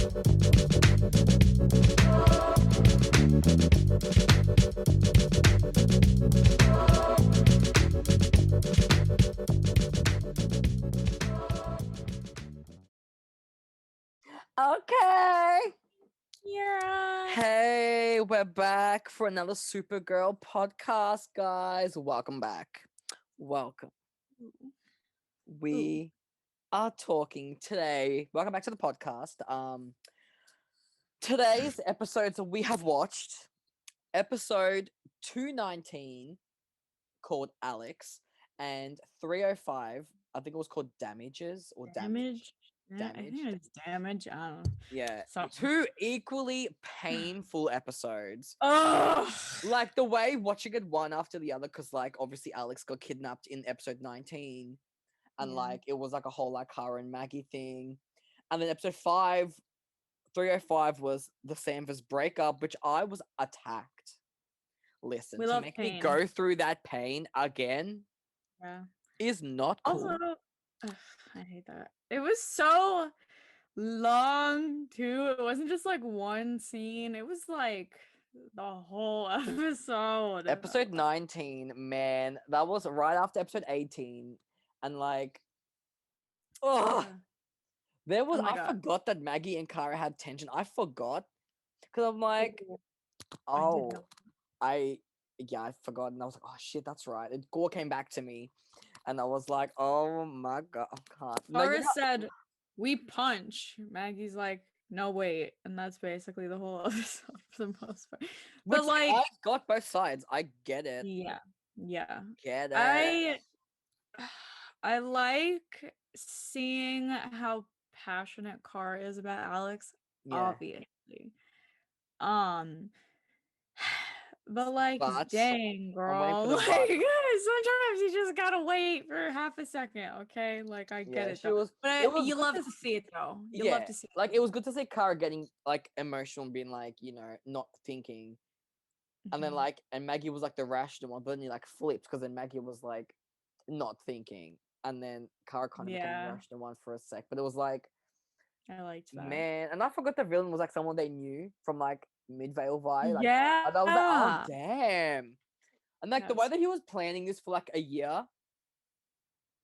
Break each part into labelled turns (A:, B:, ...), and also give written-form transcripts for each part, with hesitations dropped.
A: Okay.
B: Yeah.
A: Hey, we're back for another Supergirl podcast, guys. Welcome back. Welcome. We are talking today. Welcome back to the podcast. Today's episodes we have watched episode 219 called Alex and 305. I think it was called Damages or Damage.
B: Yeah, I think it's damage. I don't know.
A: Yeah,
B: Something.
A: two equally painful episodes.
B: Oh,
A: Like the way watching it one after the other, because like obviously Alex got kidnapped in episode 19, and
B: Yeah.
A: like it was like a whole like Kara and Maggie thing, and then episode 305 was the Danvers breakup, which I was attacked. Listen,
B: We
A: to
B: love
A: make me
B: pain.
A: go through that pain again
B: Yeah.
A: is not cool.
B: Also, I hate that. It was so long too. It wasn't just like one scene. It was like the whole episode.
A: Episode 19, man, that was right after episode 18, and like, oh. There was, I forgot that Maggie and Kara had tension. I forgot. Because I'm like, I forgot. And I was like, oh shit, that's right. And Gore came back to me. And I was like, oh my God, I can't.
B: Kara said, we punch. Maggie's like, no, wait. And that's basically the whole episode for the most part. But like,
A: I got both sides. I get it.
B: Yeah.
A: Get it.
B: I like seeing how passionate Kara is about Alex, obviously. But like, dang, girl. Like, sometimes you just gotta wait for half a second, okay? Like, I get it though. But you love to see it though. You love to see it.
A: Like, it was good to see Kara getting like emotional and being like, you know, not thinking. And then like, and Maggie was like the rational one, but then you like flipped because then Maggie was like not thinking, and then Kara kind of became the rational one for a sec. But it was like,
B: I liked that,
A: man. And I forgot the villain was like someone they knew from like Midvale Vi. Like,
B: yeah,
A: and I was like, oh damn. And like the way that he was planning this for like a year,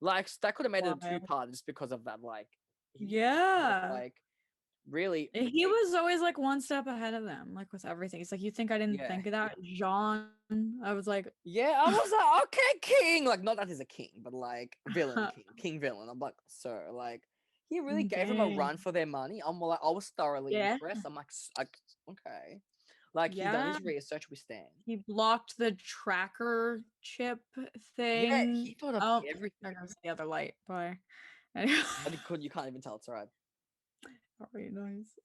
A: like that could have made it a 2-part just because of that. Like, like really,
B: he was always like one step ahead of them, like with everything. It's like, you think I didn't think of that, Jean? I was like,
A: I was like, okay, king. Like, not that he's a king, but like villain, king villain. I'm like, sir, like he really gave him a run for their money. I'm like, I was thoroughly impressed. I'm like, okay, like he done his research. We stand.
B: He blocked the tracker chip thing.
A: Yeah, he thought of everything.
B: There goes the other light. Bye.
A: But you can't even tell it's right.
B: Very nice.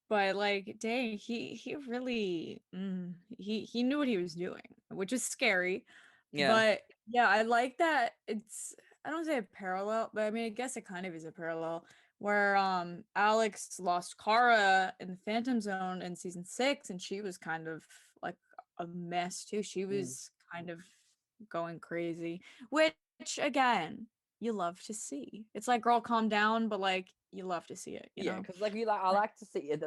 B: But like, dang, he really he knew what he was doing, which is scary.
A: Yeah.
B: But yeah, I like that it's, I don't say a parallel, but I mean, I guess it kind of is a parallel where Alex lost Kara in the Phantom Zone in season 6, and she was kind of like a mess too. She was kind of going crazy, which again, you love to see. It's like, girl, calm down, but like, you love to see it, you know?
A: Because like I like to see it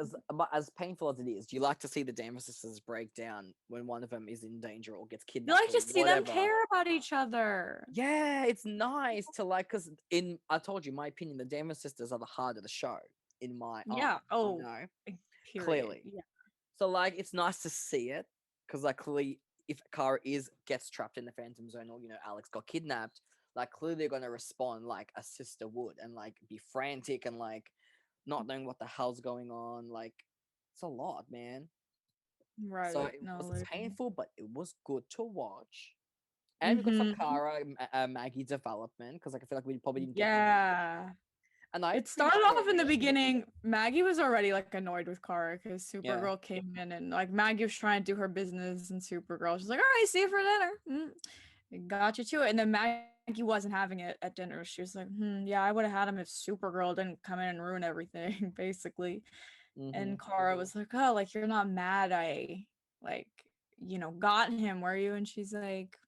A: as painful as it is. You like to see the Danvers sisters break down when one of them is in danger or gets kidnapped.
B: You like to see them care about each other.
A: Yeah, it's nice to like, because I told you my opinion, the Danvers sisters are the heart of the show in my eyes, you know? Clearly.
B: Yeah.
A: So like, it's nice to see it because like clearly, if Kara gets trapped in the Phantom Zone, or you know Alex got kidnapped, like clearly they're gonna respond like a sister would and like be frantic and like not knowing what the hell's going on. Like, it's a lot, man.
B: Right.
A: So it was painful, but it was good to watch. And we got some Kara Maggie development, because like I feel like we probably didn't get and it started
B: off in the beginning. Maggie was already like annoyed with Kara because Supergirl came in and like Maggie was trying to do her business, and Supergirl, she's like, all right, see you for dinner. Got you to it. And then Maggie wasn't having it at dinner. She was like, yeah, I would have had him if Supergirl didn't come in and ruin everything, basically. And Kara was like, oh, like, you're not mad I, like, you know, got him, were you? And she's like,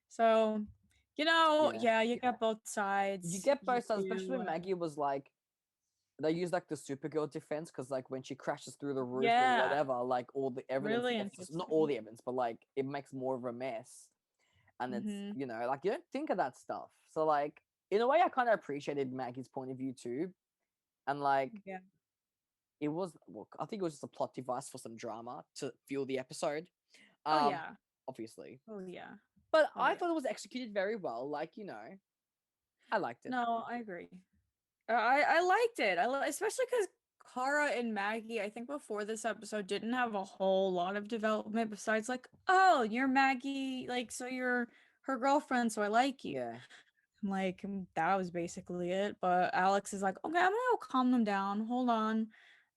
B: so, you know, you get both sides.
A: You get both sides, especially when Maggie was like, they use like the Supergirl defense because like when she crashes through the roof or
B: Yeah,
A: whatever, like all the evidence
B: really
A: gets not all
B: interesting.
A: the evidence, but like it makes more of a mess. And it's
B: Mm-hmm.
A: like you don't think of that stuff. So like in a way, I kind of appreciated Maggie's point of view too, and like
B: Yeah.
A: it was well, I think it was just a plot device for some drama to fuel the episode.
B: Oh
A: Um,
B: yeah.
A: obviously,
B: Oh yeah.
A: but
B: Oh
A: I
B: yeah.
A: thought it was executed very well. Like I liked it.
B: No, I agree. I liked it. Especially because Kara and Maggie, I think before this episode didn't have a whole lot of development besides like, oh, you're Maggie, like so you're her girlfriend, so I like you.
A: Yeah,
B: Like that was basically it. But Alex is like, okay, I'm gonna go calm them down. Hold on.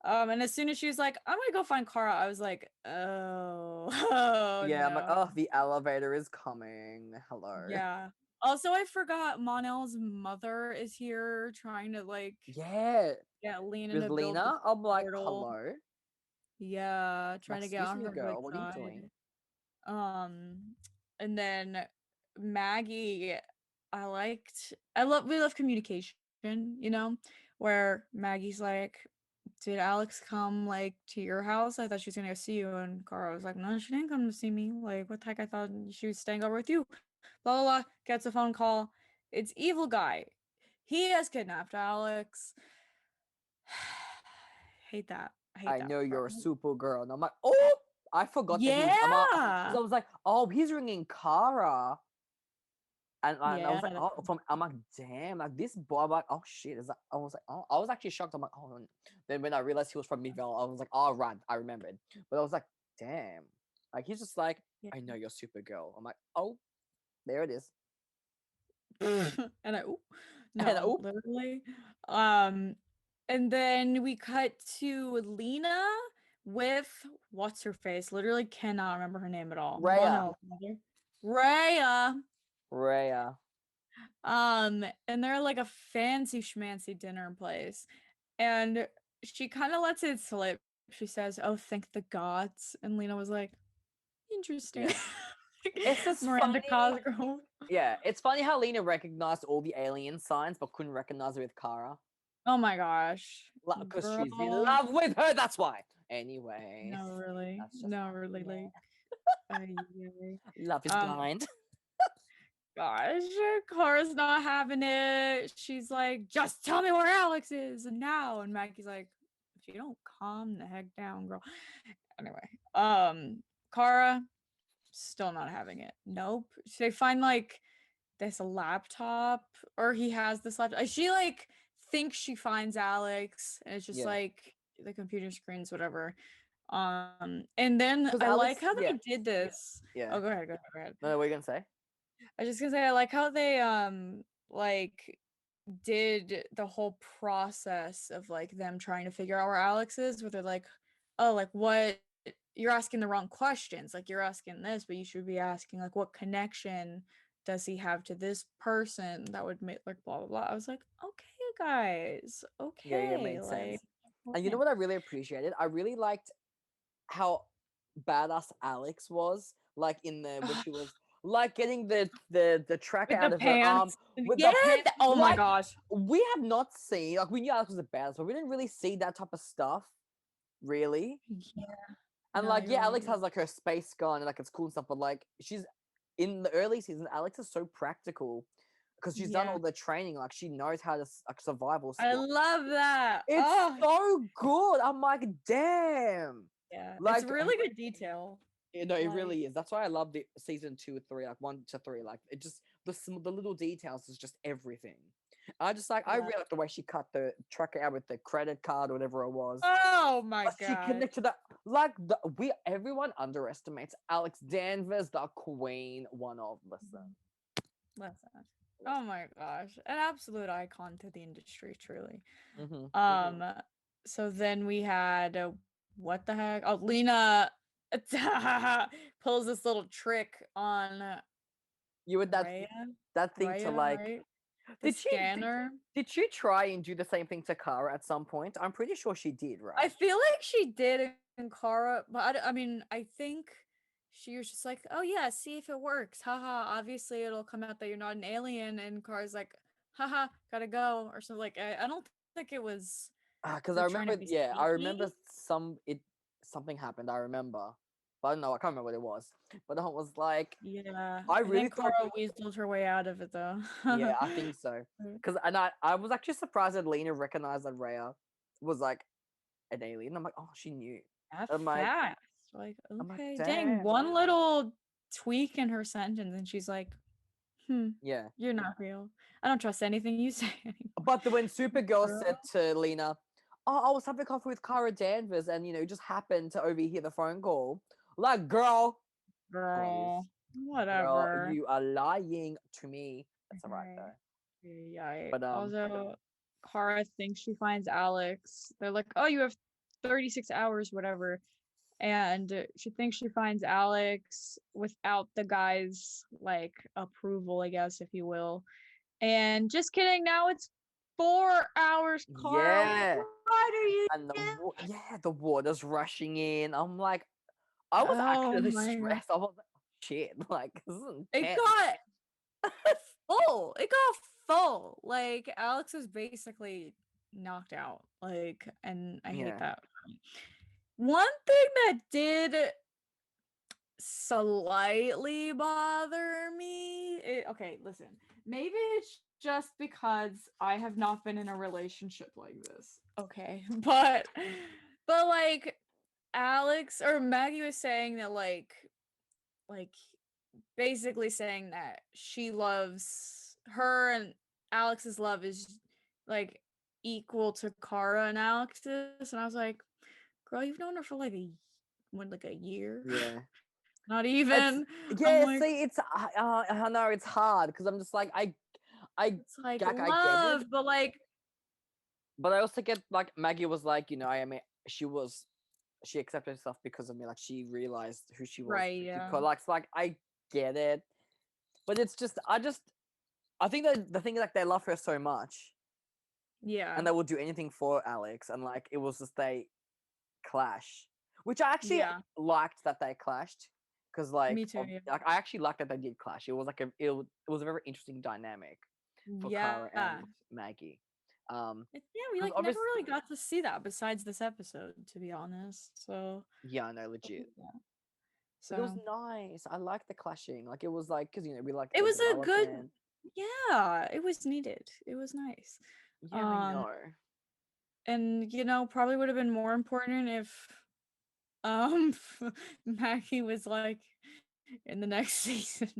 B: And as soon as she was like, I'm gonna go find Kara, I was like, oh, oh
A: yeah. I'm like,
B: no.
A: oh, the elevator is coming. Hello.
B: Yeah. Also, I forgot Monel's mother is here trying to like
A: Yeah,
B: get Lena
A: with
B: to build the
A: Lena, I'm like,
B: portal.
A: hello.
B: Yeah, trying
A: Like,
B: to get
A: excuse
B: on
A: me,
B: her good
A: girl. What are you doing?
B: side. Um, and then Maggie, we love communication, where Maggie's like, did Alex come like to your house? I thought she was gonna go see you. And Cara was like, no, she didn't come to see me. Like, what the heck? I thought she was staying over with you. Blah blah blah. Gets a phone call. It's evil guy. He has kidnapped Alex. Hate that. I hate
A: I
B: that
A: know
B: part.
A: you're a Supergirl. And I'm like, oh, I forgot that he's. Because
B: Yeah.
A: I was like, oh, he's ringing Kara. And I
B: Yeah,
A: was like, oh, I'm like, damn, like this boy. I'm like, oh shit. Is that? I was like, oh, I was actually shocked. I'm like, oh. Then when I realized he was from Midvale, I was like, oh, right, I remembered. But I was like, damn. Like he's just like,
B: yeah.
A: I know you're Supergirl. I'm like, oh, there it is.
B: And
A: And
B: no,
A: oh,
B: literally. Um, and then we cut to Lena with what's her face? Literally cannot remember her name at all.
A: Rhea,
B: Mono. Raya.
A: Rhea.
B: And they're like a fancy schmancy dinner place. And she kind of lets it slip. She says, "Oh, thank the gods." And Lena was like, "Interesting."
A: Yeah, it's just
B: Miranda
A: funny.
B: Cosgrove.
A: Yeah, it's funny how Lena recognized all the alien signs but couldn't recognize it with Kara.
B: Oh my gosh.
A: Because she's in
B: Girl.
A: love with her, that's why. Anyways,
B: No, really.
A: that's just
B: No,
A: how
B: really,
A: yeah.
B: like, ay.
A: Love is
B: Um,
A: blind.
B: gosh, Cara's not having it. She's like, just tell me where Alex is and now. And Maggie's like, if you don't calm the heck down, girl. Anyway, Cara still not having it. Nope. They find like this laptop, or he has this laptop. She like thinks she finds Alex, and it's just
A: Yeah.
B: like the computer screens, whatever. And then
A: Because
B: I
A: Alex,
B: like how
A: yeah,
B: they did this.
A: yeah.
B: Oh, go ahead.
A: No, what are you gonna say?
B: I was just gonna say I like how they like did the whole process of like them trying to figure out where Alex is, where they're like, oh, like what you're asking the wrong questions. Like you're asking this, but you should be asking like what connection does he have to this person that would make like blah blah blah. I was like, okay, guys,
A: Yeah, yeah,
B: okay,
A: made sense.
B: like
A: And you know
B: okay.
A: what I really appreciated? I really liked how badass Alex was, like in the when she was like getting the tracker
B: With the
A: out of her arm
B: pants.
A: with
B: Yeah,
A: the pants.
B: oh my
A: Like
B: gosh.
A: we have not seen like we knew Alex was a badass, but we didn't really see that type of stuff, really.
B: Yeah.
A: And
B: No,
A: like,
B: you're
A: yeah,
B: right.
A: Alex has like her space gun and like it's cool and stuff, but like she's in the early season, Alex is so practical because she's done
B: Yeah.
A: all the training. Like she knows how to like survival
B: I
A: skills.
B: love that.
A: It's
B: Oh,
A: so good. I'm like, damn.
B: yeah. It's
A: Like,
B: really good detail.
A: you know, it
B: Like,
A: really is. That's why I love the season 2 or 3, like 1 to 3. Like, it just the little details is just everything. I just like I
B: yeah.
A: really like the way she cut the tracker out with the credit card or whatever it was.
B: Oh my
A: She
B: god.
A: connected that like everyone underestimates Alex Danvers, the queen. One of listen.
B: Listen. Oh my gosh. An absolute icon to the industry, truly.
A: Mm-hmm.
B: Um, so then we had what the heck? Oh, Lena pulls this little trick on
A: You would
B: Raya.
A: that thing to
B: Raya,
A: like.
B: right? The
A: Did she
B: scanner.
A: did she try and do the same thing to Kara at some point? I'm pretty sure she did,
B: I
A: right?
B: feel like she did in Kara, but I mean, I think she was just like, "Oh yeah, see if it works." Haha, obviously it'll come out that you're not an alien, and Kara's like, "Haha, gotta go," or something like I don't think it was
A: Because I
B: They're trying to
A: remember,
B: be
A: yeah, I remember
B: sneaky.
A: something happened. I remember, but I don't know. I can't remember what it was. But I was like,
B: Yeah,
A: I
B: I
A: really
B: think
A: thought,
B: Carl weaseled her way out of it though.
A: yeah, I think so. Because I was actually surprised that Lena recognized that Rhea was like an alien. I'm like, oh, she knew.
B: That
A: I'm like,
B: fast. Like,
A: I'm like,
B: okay, dang,
A: damn.
B: one little tweak in her sentence, and she's like,
A: Yeah.
B: you're not real. I don't trust anything you say anymore.
A: But when Supergirl
B: Girl,
A: said to Lena, "Oh, I was having coffee with Kara Danvers, and just happened to overhear the phone call," like, girl, please,
B: girl,
A: girl,
B: whatever.
A: you are lying to me. That's alright
B: Okay.
A: though.
B: Yeah.
A: But
B: Also, Kara thinks she finds Alex. They're like, oh, you have 36 hours, whatever. And she thinks she finds Alex without the guy's like approval, I guess, if you will. And just kidding, now it's 4 hours, Kara.
A: yeah,
B: What are you
A: and
B: doing?
A: the water's rushing in. I'm like, I was
B: Oh
A: actually
B: my god.
A: stressed. I was like, shit, like this is
B: It
A: intense.
B: got full. It got full. Like Alex was basically knocked out. Like, and I hate
A: Yeah,
B: that. One thing that did slightly bother me. Okay, listen. Maybe it's just because I have not been in a relationship like this. Okay, but like Alex or Maggie was saying that like basically saying that she loves her and Alex's love is like equal to Kara and Alex's, and I was like, girl, you've known her for like a year.
A: yeah.
B: Not
A: It's
B: even. I'm
A: yeah.
B: like,
A: See, I know it's hard because I'm just like
B: it's like
A: I get it,
B: love, but like,
A: but I also get like Maggie was like, she accepted herself because of me. Like she realized who she was.
B: right, yeah.
A: Like, it's like I get it, but it's just I think that the thing is like they love her so much
B: Yeah.
A: and they will do anything for Alex, and like it was just they clash, which I actually
B: Yeah.
A: liked that they clashed because
B: Me too, yeah.
A: like I actually liked that they did clash. It was like it was a very interesting dynamic for Kara
B: Yeah.
A: and Maggie.
B: Yeah, we
A: Because
B: like never
A: obviously,
B: really got to see that besides this episode, to be honest. So,
A: yeah, I know, legit.
B: yeah.
A: But it was
B: So
A: nice. I liked the clashing. Like it was like because we like
B: it
A: the
B: was a good,
A: development.
B: yeah, it was needed. It was nice.
A: Yeah, I
B: Um,
A: know.
B: and probably would have been more important if Maggie was like in the next season.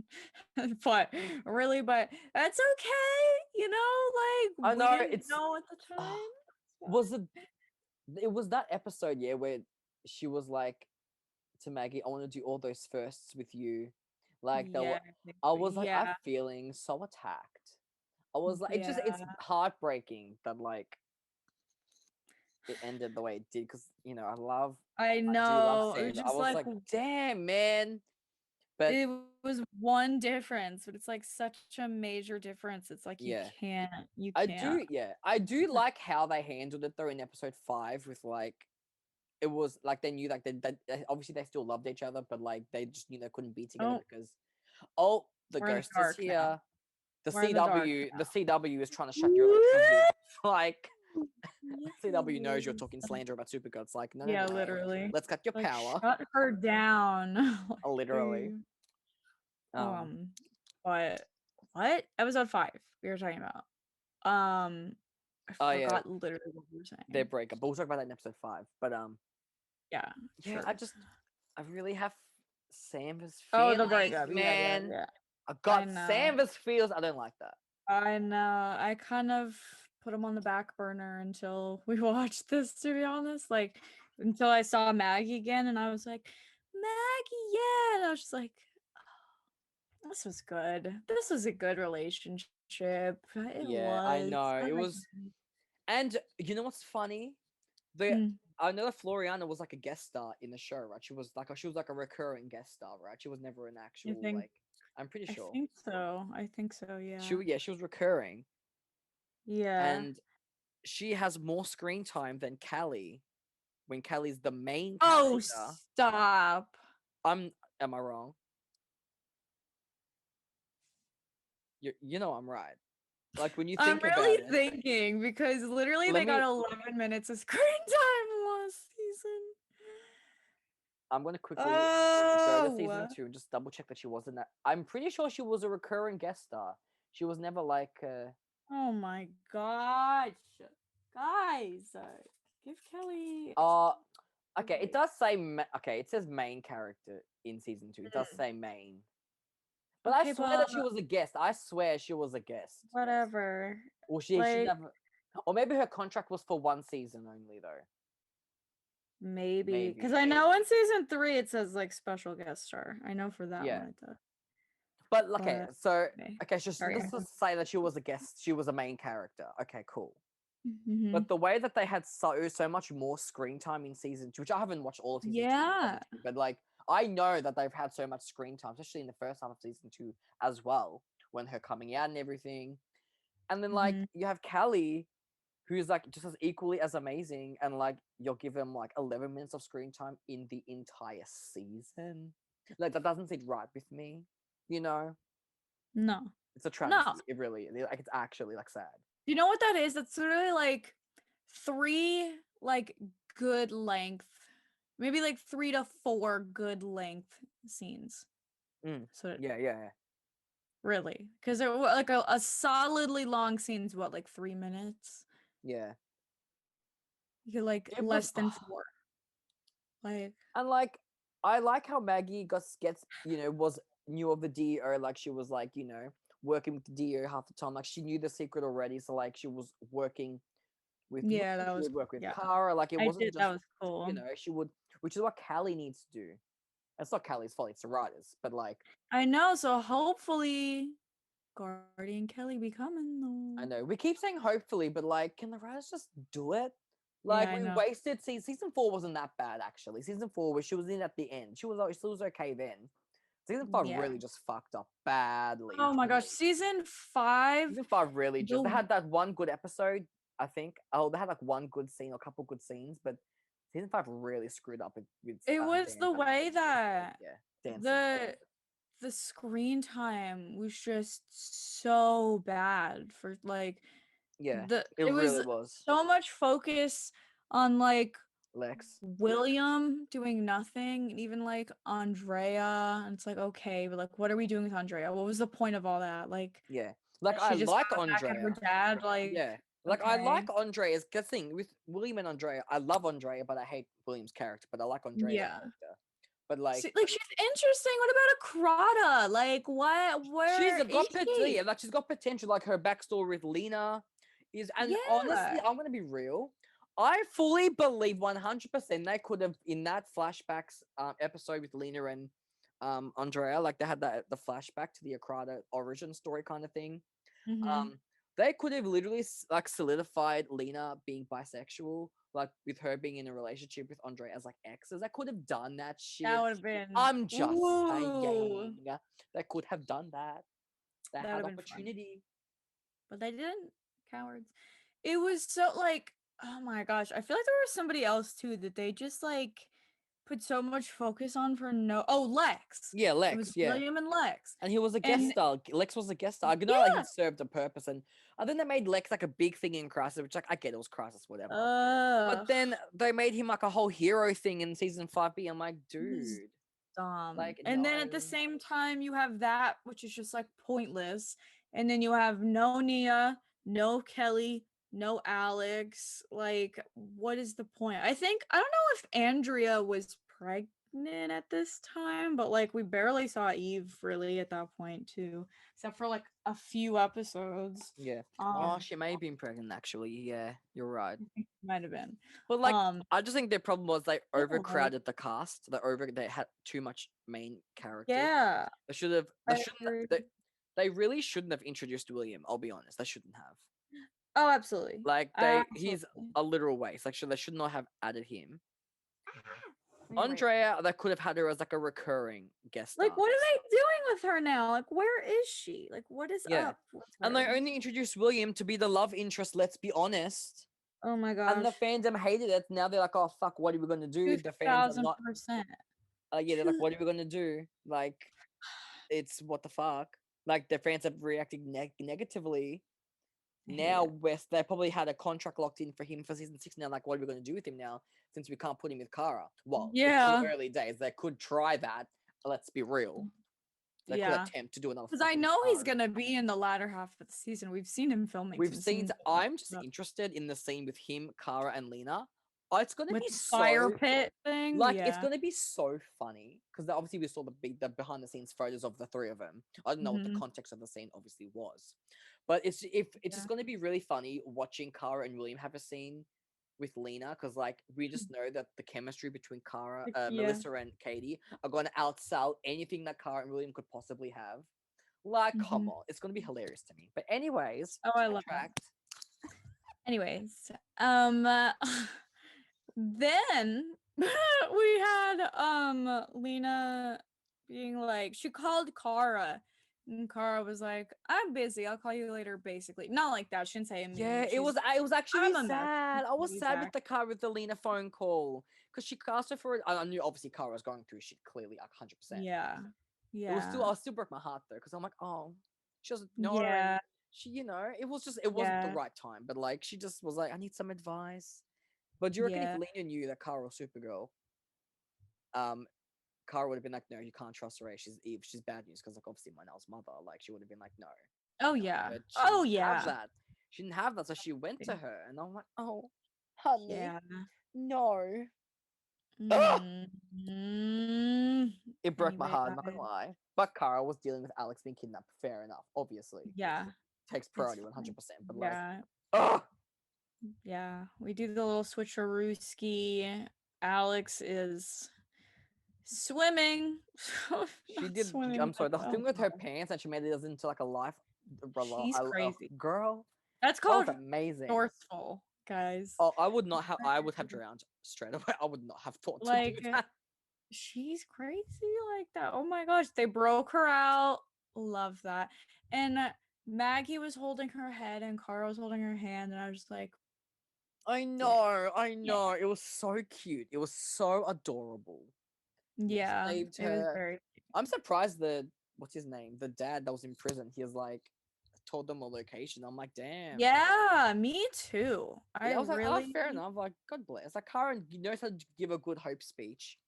B: But really, but that's okay,
A: I
B: like we
A: know
B: didn't
A: it's
B: know at the time. It's
A: was it was that episode, yeah, where she was like to Maggie, I want to do all those firsts with you.
B: fine.
A: Like that
B: Yeah,
A: what
B: I think
A: I
B: so.
A: was like, I'm
B: Yeah,
A: feeling so attacked. I was like, it's
B: yeah.
A: heartbreaking that like it ended the way it did because
B: I
A: I do love
B: know. It was
A: Sandra. I
B: just
A: was
B: like
A: like, damn man. But
B: it was one difference, but it's like such a major difference. It's like
A: yeah,
B: you can't.
A: I do like how they handled it though in episode 5 with like it was like they knew like obviously they still loved each other, but like they just knew they couldn't be together
B: Oh,
A: because oh the
B: we're in the
A: ghost is
B: dark now.
A: here.
B: We're in the dark
A: The
B: now.
A: CW is trying to shut your electricity. Like CW knows you're
B: Yes.
A: talking slander about Supergirl. It's like, no, no,
B: Yeah,
A: no.
B: literally.
A: Let's cut your
B: Like,
A: power.
B: shut her down. Like,
A: Literally. Um,
B: um, but what? Episode 5 we were talking about. I
A: oh yeah,
B: forgot literally what we were
A: their
B: saying.
A: breakup. But we'll talk about that in episode 5. But
B: Yeah,
A: yeah,
B: sure.
A: I really have Sam's
B: Oh, the
A: feelings,
B: breakup. Yeah,
A: man.
B: yeah.
A: I
B: I
A: got
B: know.
A: Sam's feels. I don't like that.
B: I know. I kind of put him on the back burner until we watched this, to be honest. Like, until I saw Maggie again, and I was like, Maggie, yeah. And I was just like, this was good. This was a good relationship. It
A: Yeah, I
B: was.
A: know.
B: I
A: It
B: like
A: was, and you know what's funny? The
B: mm,
A: I know that Floriana was like a guest star in the show, right? She was like a recurring guest star, right? She was never an
B: I
A: actual
B: think
A: like. I'm pretty
B: I
A: sure
B: think so. I think so, yeah.
A: she was recurring,
B: Yeah.
A: and she has more screen time than Callie when Callie's the main
B: Oh,
A: character.
B: stop.
A: Am I wrong? You know I'm right. Like when you
B: I'm
A: think about
B: really
A: it,
B: thinking because literally
A: let
B: they got
A: me.
B: 11 minutes of screen time last season.
A: I'm gonna quickly go to season
B: Oh,
A: 2 and just double check that she wasn't that. I'm pretty sure she was a recurring guest star. She was never like.
B: oh my gosh, guys, give Kelly.
A: Uh
B: a
A: okay. It
B: break.
A: does say. Okay, it says main character in season 2. It does say main, but I
B: Okay,
A: swear
B: but
A: that she was a guest. I swear she was a guest.
B: whatever.
A: Or she
B: Like
A: never. Or maybe her contract was for 1 season only though.
B: maybe because
A: Maybe.
B: I know in season 3 it says like special guest star. I know for that
A: Yeah.
B: one it does.
A: But okay,
B: But
A: so
B: okay,
A: just
B: sorry.
A: let's just say that she was a guest. She was a main character. Okay, cool.
B: Mm-hmm.
A: But the way that they had so much more screen time in season 2, which I haven't watched all of season 2,
B: Yeah.
A: obviously, but like I know that they've had so much screen time, especially in the first half of season 2 as well, when her coming out and everything. And then like
B: Mm-hmm.
A: you have Callie, who's like just as equally as amazing, and like you'll give him like 11 minutes of screen time in the entire season. Like that doesn't sit right with me, you know?
B: No,
A: It's a
B: no.
A: travesty. It really like it's actually like sad.
B: You know what that is? That's really like 3 like good length, maybe like 3 to 4 good length scenes.
A: Mm.
B: So
A: Yeah.
B: really, because like a solidly long scene's what, like 3 minutes.
A: Yeah.
B: You could like
A: It was
B: less than 4. Like
A: and like I like how Maggie gets was knew of the DO, like she was like, working with the DO half the time. Like she knew the secret already, so like she was working with Will,
B: yeah, that
A: she
B: was
A: would work with
B: yeah.
A: Kara. Like it
B: I
A: wasn't
B: did. That
A: just,
B: was cool.
A: she would, which is what Callie needs to do. It's not Callie's fault, it's the writers, but like
B: I know. So hopefully, Guardian Kelly be coming
A: I
B: though.
A: know we keep saying hopefully, but like, can the writers just do it?
B: Yeah,
A: Like
B: I
A: we
B: know.
A: wasted season 4 wasn't that bad actually. Season 4 where she was in at the end, she was okay then. Season 5
B: Yeah.
A: really just fucked up badly
B: Oh
A: for
B: my gosh,
A: me.
B: season 5.
A: Season 5 really just they
B: The
A: had that one good episode, I think. Oh, they had like one good scene or a couple good scenes, but season 5 really screwed up with
B: It was the
A: Danvers.
B: way that
A: Yeah, dancing.
B: the the screen time was just so bad for like
A: Yeah, it
B: it was
A: really was.
B: so much focus on like
A: Lex.
B: William doing nothing, and even like Andrea, and it's like okay, but like what are we doing with Andrea? What was the point of all that? Like
A: Yeah. Like
B: that
A: I
B: she just
A: like
B: got back at her
A: Andrea.
B: dad, like
A: Yeah. Like I
B: okay.
A: like Andrea's good thing with William and Andrea. I love Andrea, but I hate William's character. But I like Andrea's
B: Yeah.
A: character. But like
B: Like she's interesting. What about Akrata? Like what
A: she's
B: where is
A: got potential.
B: she?
A: Yeah, like she's got potential. Like her backstory with Lena is, and honestly,
B: Yeah.
A: I'm gonna be real. I fully believe 100% they could have in that flashbacks episode with Lena and Andrea. Like they had the flashback to the Akrata origin story kind of thing.
B: Mm-hmm.
A: They could have literally like solidified Lena being bisexual, like with her being in a relationship with Andre as like exes. They could have done that
B: That
A: shit.
B: would have been
A: I'm just
B: ooh.
A: saying they could have done that. They
B: That would
A: had
B: have been fun.
A: opportunity.
B: But they didn't. Cowards. It was so like, oh my gosh. I feel like there was somebody else too that they just like put so much focus on for no Lex.
A: Yeah,
B: It was
A: Lex. Yeah,
B: William and Lex.
A: and he was a guest
B: And
A: star. Lex was a guest star. I know like he
B: yeah.
A: served a purpose, and I think they made Lex like a big thing in Crisis, which like I get it was Crisis, whatever. But
B: Ugh.
A: then they made him like a whole hero thing in season 5B. I'm like,
B: It was
A: dude,
B: dumb.
A: like
B: And
A: no.
B: then at the same time, you have that, which is just like pointless. And then you have no Nia, no Kelly, no Alex. Like, what is the point? I don't know if Andrea was pregnant at this time, but like we barely saw Eve really at that point too, except for like a few episodes.
A: Yeah. Oh, she may have been pregnant actually. Yeah, you're right.
B: I think it might have been.
A: But like,
B: Um,
A: I just think their problem was they
B: oh,
A: overcrowded the cast. They had too much main characters.
B: yeah,
A: They should have. They
B: I
A: shouldn't.
B: agree.
A: They really shouldn't have introduced William. I'll be honest. They shouldn't have.
B: Oh, absolutely.
A: Like he's
B: Absolutely.
A: a literal waste. Like, they should not have added him.
B: Anyway,
A: Andrea, they could have had her as like a recurring guest
B: like,
A: star.
B: what are they doing with her now? Like, where is she? Like, what is
A: Yeah,
B: up with
A: and they
B: her?
A: only introduced William to be the love interest. Let's be honest.
B: Oh my
A: And
B: gosh.
A: the fandom hated it. Now they're like, oh fuck, what are we gonna do? The fans are not
B: 2000%.
A: yeah, they're like, what are we gonna do? Like, it's what the fuck? Like, the fans have reacted negatively.
B: hate
A: now
B: it.
A: they probably had a contract locked in for him for season 6 now. Like, what are we going to do with him now since we can't put him with Kara? Well, it's still
B: Yeah.
A: early days. They could try that. Let's be real. They could
B: Yeah.
A: attempt to do another
B: Because I
A: fucking
B: know he's
A: Kara.
B: gonna be in the latter half of the season. We've seen him filming
A: We've
B: some
A: seen.
B: scenes
A: I'm just interested in the scene with him, Kara, and Lena. Oh, it's gonna
B: with
A: be
B: the fire
A: so
B: pit thing.
A: like it's
B: Yeah.
A: gonna be so funny because obviously we saw the behind the scenes photos of the three of them. I don't know what the
B: Hmm.
A: context of the scene obviously was, but it's
B: Yeah.
A: just gonna be really funny watching Kara and William have a scene with Lena because like we just know that the chemistry between
B: Yeah.
A: Melissa and Katie are gonna outsell anything that Kara and William could possibly have. Like, come
B: Hmm.
A: on, it's gonna be hilarious to me. But anyways,
B: Oh, I love it.
A: sidetracked.
B: Anyways, then we had Lena being like, she called Kara, and Kara was like, I'm busy, I'll call you later, basically. Not like that, she didn't say it
A: Yeah,
B: mean.
A: it
B: She's
A: was. It was actually
B: I'm a mess.
A: sad. I was sad with
B: Zach.
A: the car with the Lena phone call because she asked her for it. I knew obviously Cara was going through shit. Clearly, like 100%.
B: Yeah.
A: It was still.
B: Yeah.
A: I still broke my heart though because I'm like, oh, she doesn't know, and
B: Yeah.
A: she, it was just. It wasn't the
B: Yeah.
A: right time. But like, she just was like, I need some advice. But do you reckon if
B: Yeah.
A: Lena knew that Cara was Supergirl, um, Cara would have been like, no, you can't trust her. She's Eve. She's bad news because like obviously Manel's mother. Like she would have been like, no,
B: Oh
A: no.
B: yeah.
A: But she
B: Oh
A: didn't have
B: yeah.
A: that. She didn't have that, so she went to her, and I'm like, oh, honey.
B: Yeah.
A: No.
B: Mm.
A: It broke my
B: Anyway,
A: heart, I'm not gonna lie. But Kara was dealing with Alex being kidnapped. Fair enough, obviously.
B: yeah.
A: Takes
B: It's
A: priority
B: fine.
A: 100%. But like,
B: Yeah.
A: oh,
B: Yeah. We do the little switcherooski. Alex is swimming.
A: she
B: Not
A: did.
B: swimming,
A: I'm
B: but
A: sorry, the
B: oh
A: thing with her
B: god.
A: pants and she made it into like a life.
B: She's crazy.
A: Girl,
B: That's
A: that was
B: called
A: amazing.
B: resourceful, guys.
A: Oh, I would not have. I would have drowned straight away. I would not have thought to do
B: Like
A: that.
B: she's crazy like that. Oh my gosh, they broke her out. Love that. And Maggie was holding her head and Carl was holding her hand, and I was just like,
A: I
B: yeah,
A: know, I
B: yeah,
A: know. It was so cute. It was so adorable. They
B: yeah.
A: saved
B: It was
A: her.
B: very
A: I'm surprised what's his name? The dad that was in prison. He was like told them a location. I'm like, damn.
B: yeah, me too. I
A: Yeah, I was like, oh,
B: really
A: fair enough. Like, God bless. Like, Karen knows how to give a good hope speech.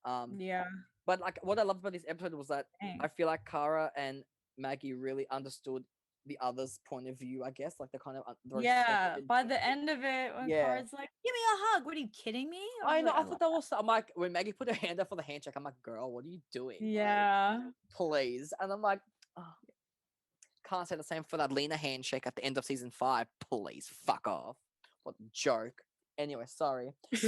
A: Um,
B: yeah.
A: but like, what I loved about this episode was that I
B: Dang.
A: feel like Kara and Maggie really understood the other's point of view. I guess like the kind of the
B: Yeah,
A: respected.
B: by the end of it, when
A: Yeah,
B: Card's like, "Give me a hug," what are you kidding me? I was
A: I know.
B: like,
A: I
B: I love
A: thought that was. I'm like, when Maggie put her hand up for the handshake, I'm like, girl, what are you doing?
B: that.
A: Like,
B: Yeah,
A: please. And I'm like, oh, can't say the same for that Lena handshake at the end of season 5. Please, fuck off. What a joke. Anyway, sorry.
B: then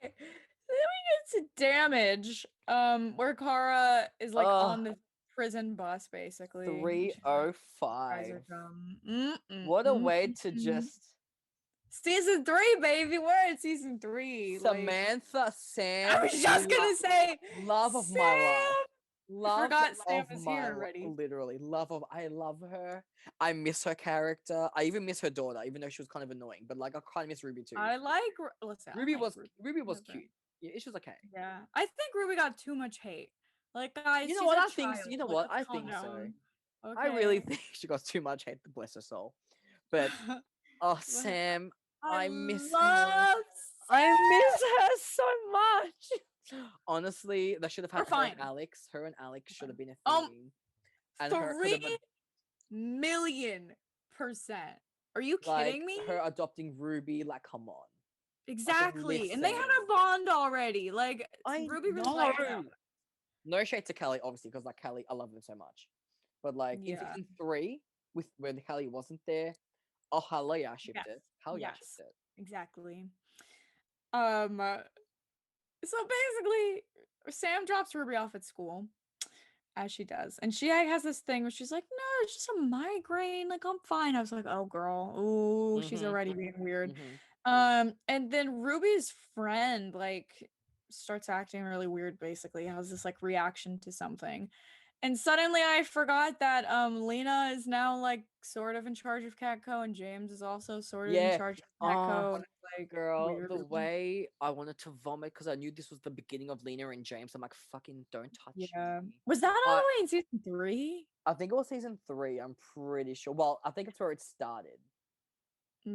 B: we get to damage, where Kara is like on
A: Ugh,
B: the prison bus basically. And she's like, "Guys
A: 305.
B: are dumb."
A: What a way to
B: Mm.
A: just
B: Season 3, baby. We're in season 3. Like,
A: Samantha,
B: I
A: Sam,
B: was just gonna say,
A: love of my life.
B: Sam. I
A: Love
B: forgot Sam
A: of
B: is
A: my
B: here already.
A: literally I love her. I miss her character. I even miss her daughter, even though she was kind of annoying. But like I kind of miss Ruby too.
B: I like. Listen, I like Ruby.
A: Ruby was
B: Listen.
A: cute. Yeah, she was okay.
B: Yeah, I think Ruby got too much hate. Like, guys,
A: You know
B: she's
A: what?
B: a
A: I think.
B: child.
A: You know
B: Like,
A: what?
B: let's
A: I
B: calm
A: think so.
B: down.
A: I really
B: Okay.
A: think she got too much hate. Bless her soul. But oh,
B: Well,
A: Sam,
B: I
A: I miss her.
B: love
A: I miss
B: Sam.
A: her so much. Honestly, they should have
B: We're
A: had her and
B: fine.
A: Alex. Her and Alex should have been a
B: Um,
A: thing, and her could have
B: 3,000,000%. Are you
A: like
B: kidding me?
A: her adopting Ruby. Like, come on. Like,
B: Exactly. And they had
A: listen.
B: a bond already. Like,
A: I
B: Ruby really liked
A: know.
B: them.
A: No shade to Kelly, obviously, because like Kelly, I love them so much. But like in
B: Yeah.
A: season 3, with when Kelly wasn't there, oh hell yeah, I shipped
B: Yes.
A: it. Hell yeah, I
B: Yes.
A: shipped it.
B: Exactly. So basically, Sam drops Ruby off at school, as she does, and she has this thing where she's like, "No, it's just a migraine. Like, I'm fine." I was like, "Oh, girl, ooh, she's
A: Mhm.
B: already being weird."
A: Mhm.
B: And then Ruby's friend like starts acting really weird. Basically, has this like reaction to something, And suddenly I forgot that Lena is now like sort of in charge of Catco, and James is also sort of in
A: Yeah.
B: charge of
A: Oh,
B: Catco. And it's like
A: girl,
B: weird.
A: the way I wanted to vomit because I knew this was the beginning of Lena and James. I'm like, fucking don't touch
B: Yeah.
A: me.
B: Was that all
A: But
B: the way in season 3?
A: I think it was season 3. I'm pretty sure. Well, I think it's where it started.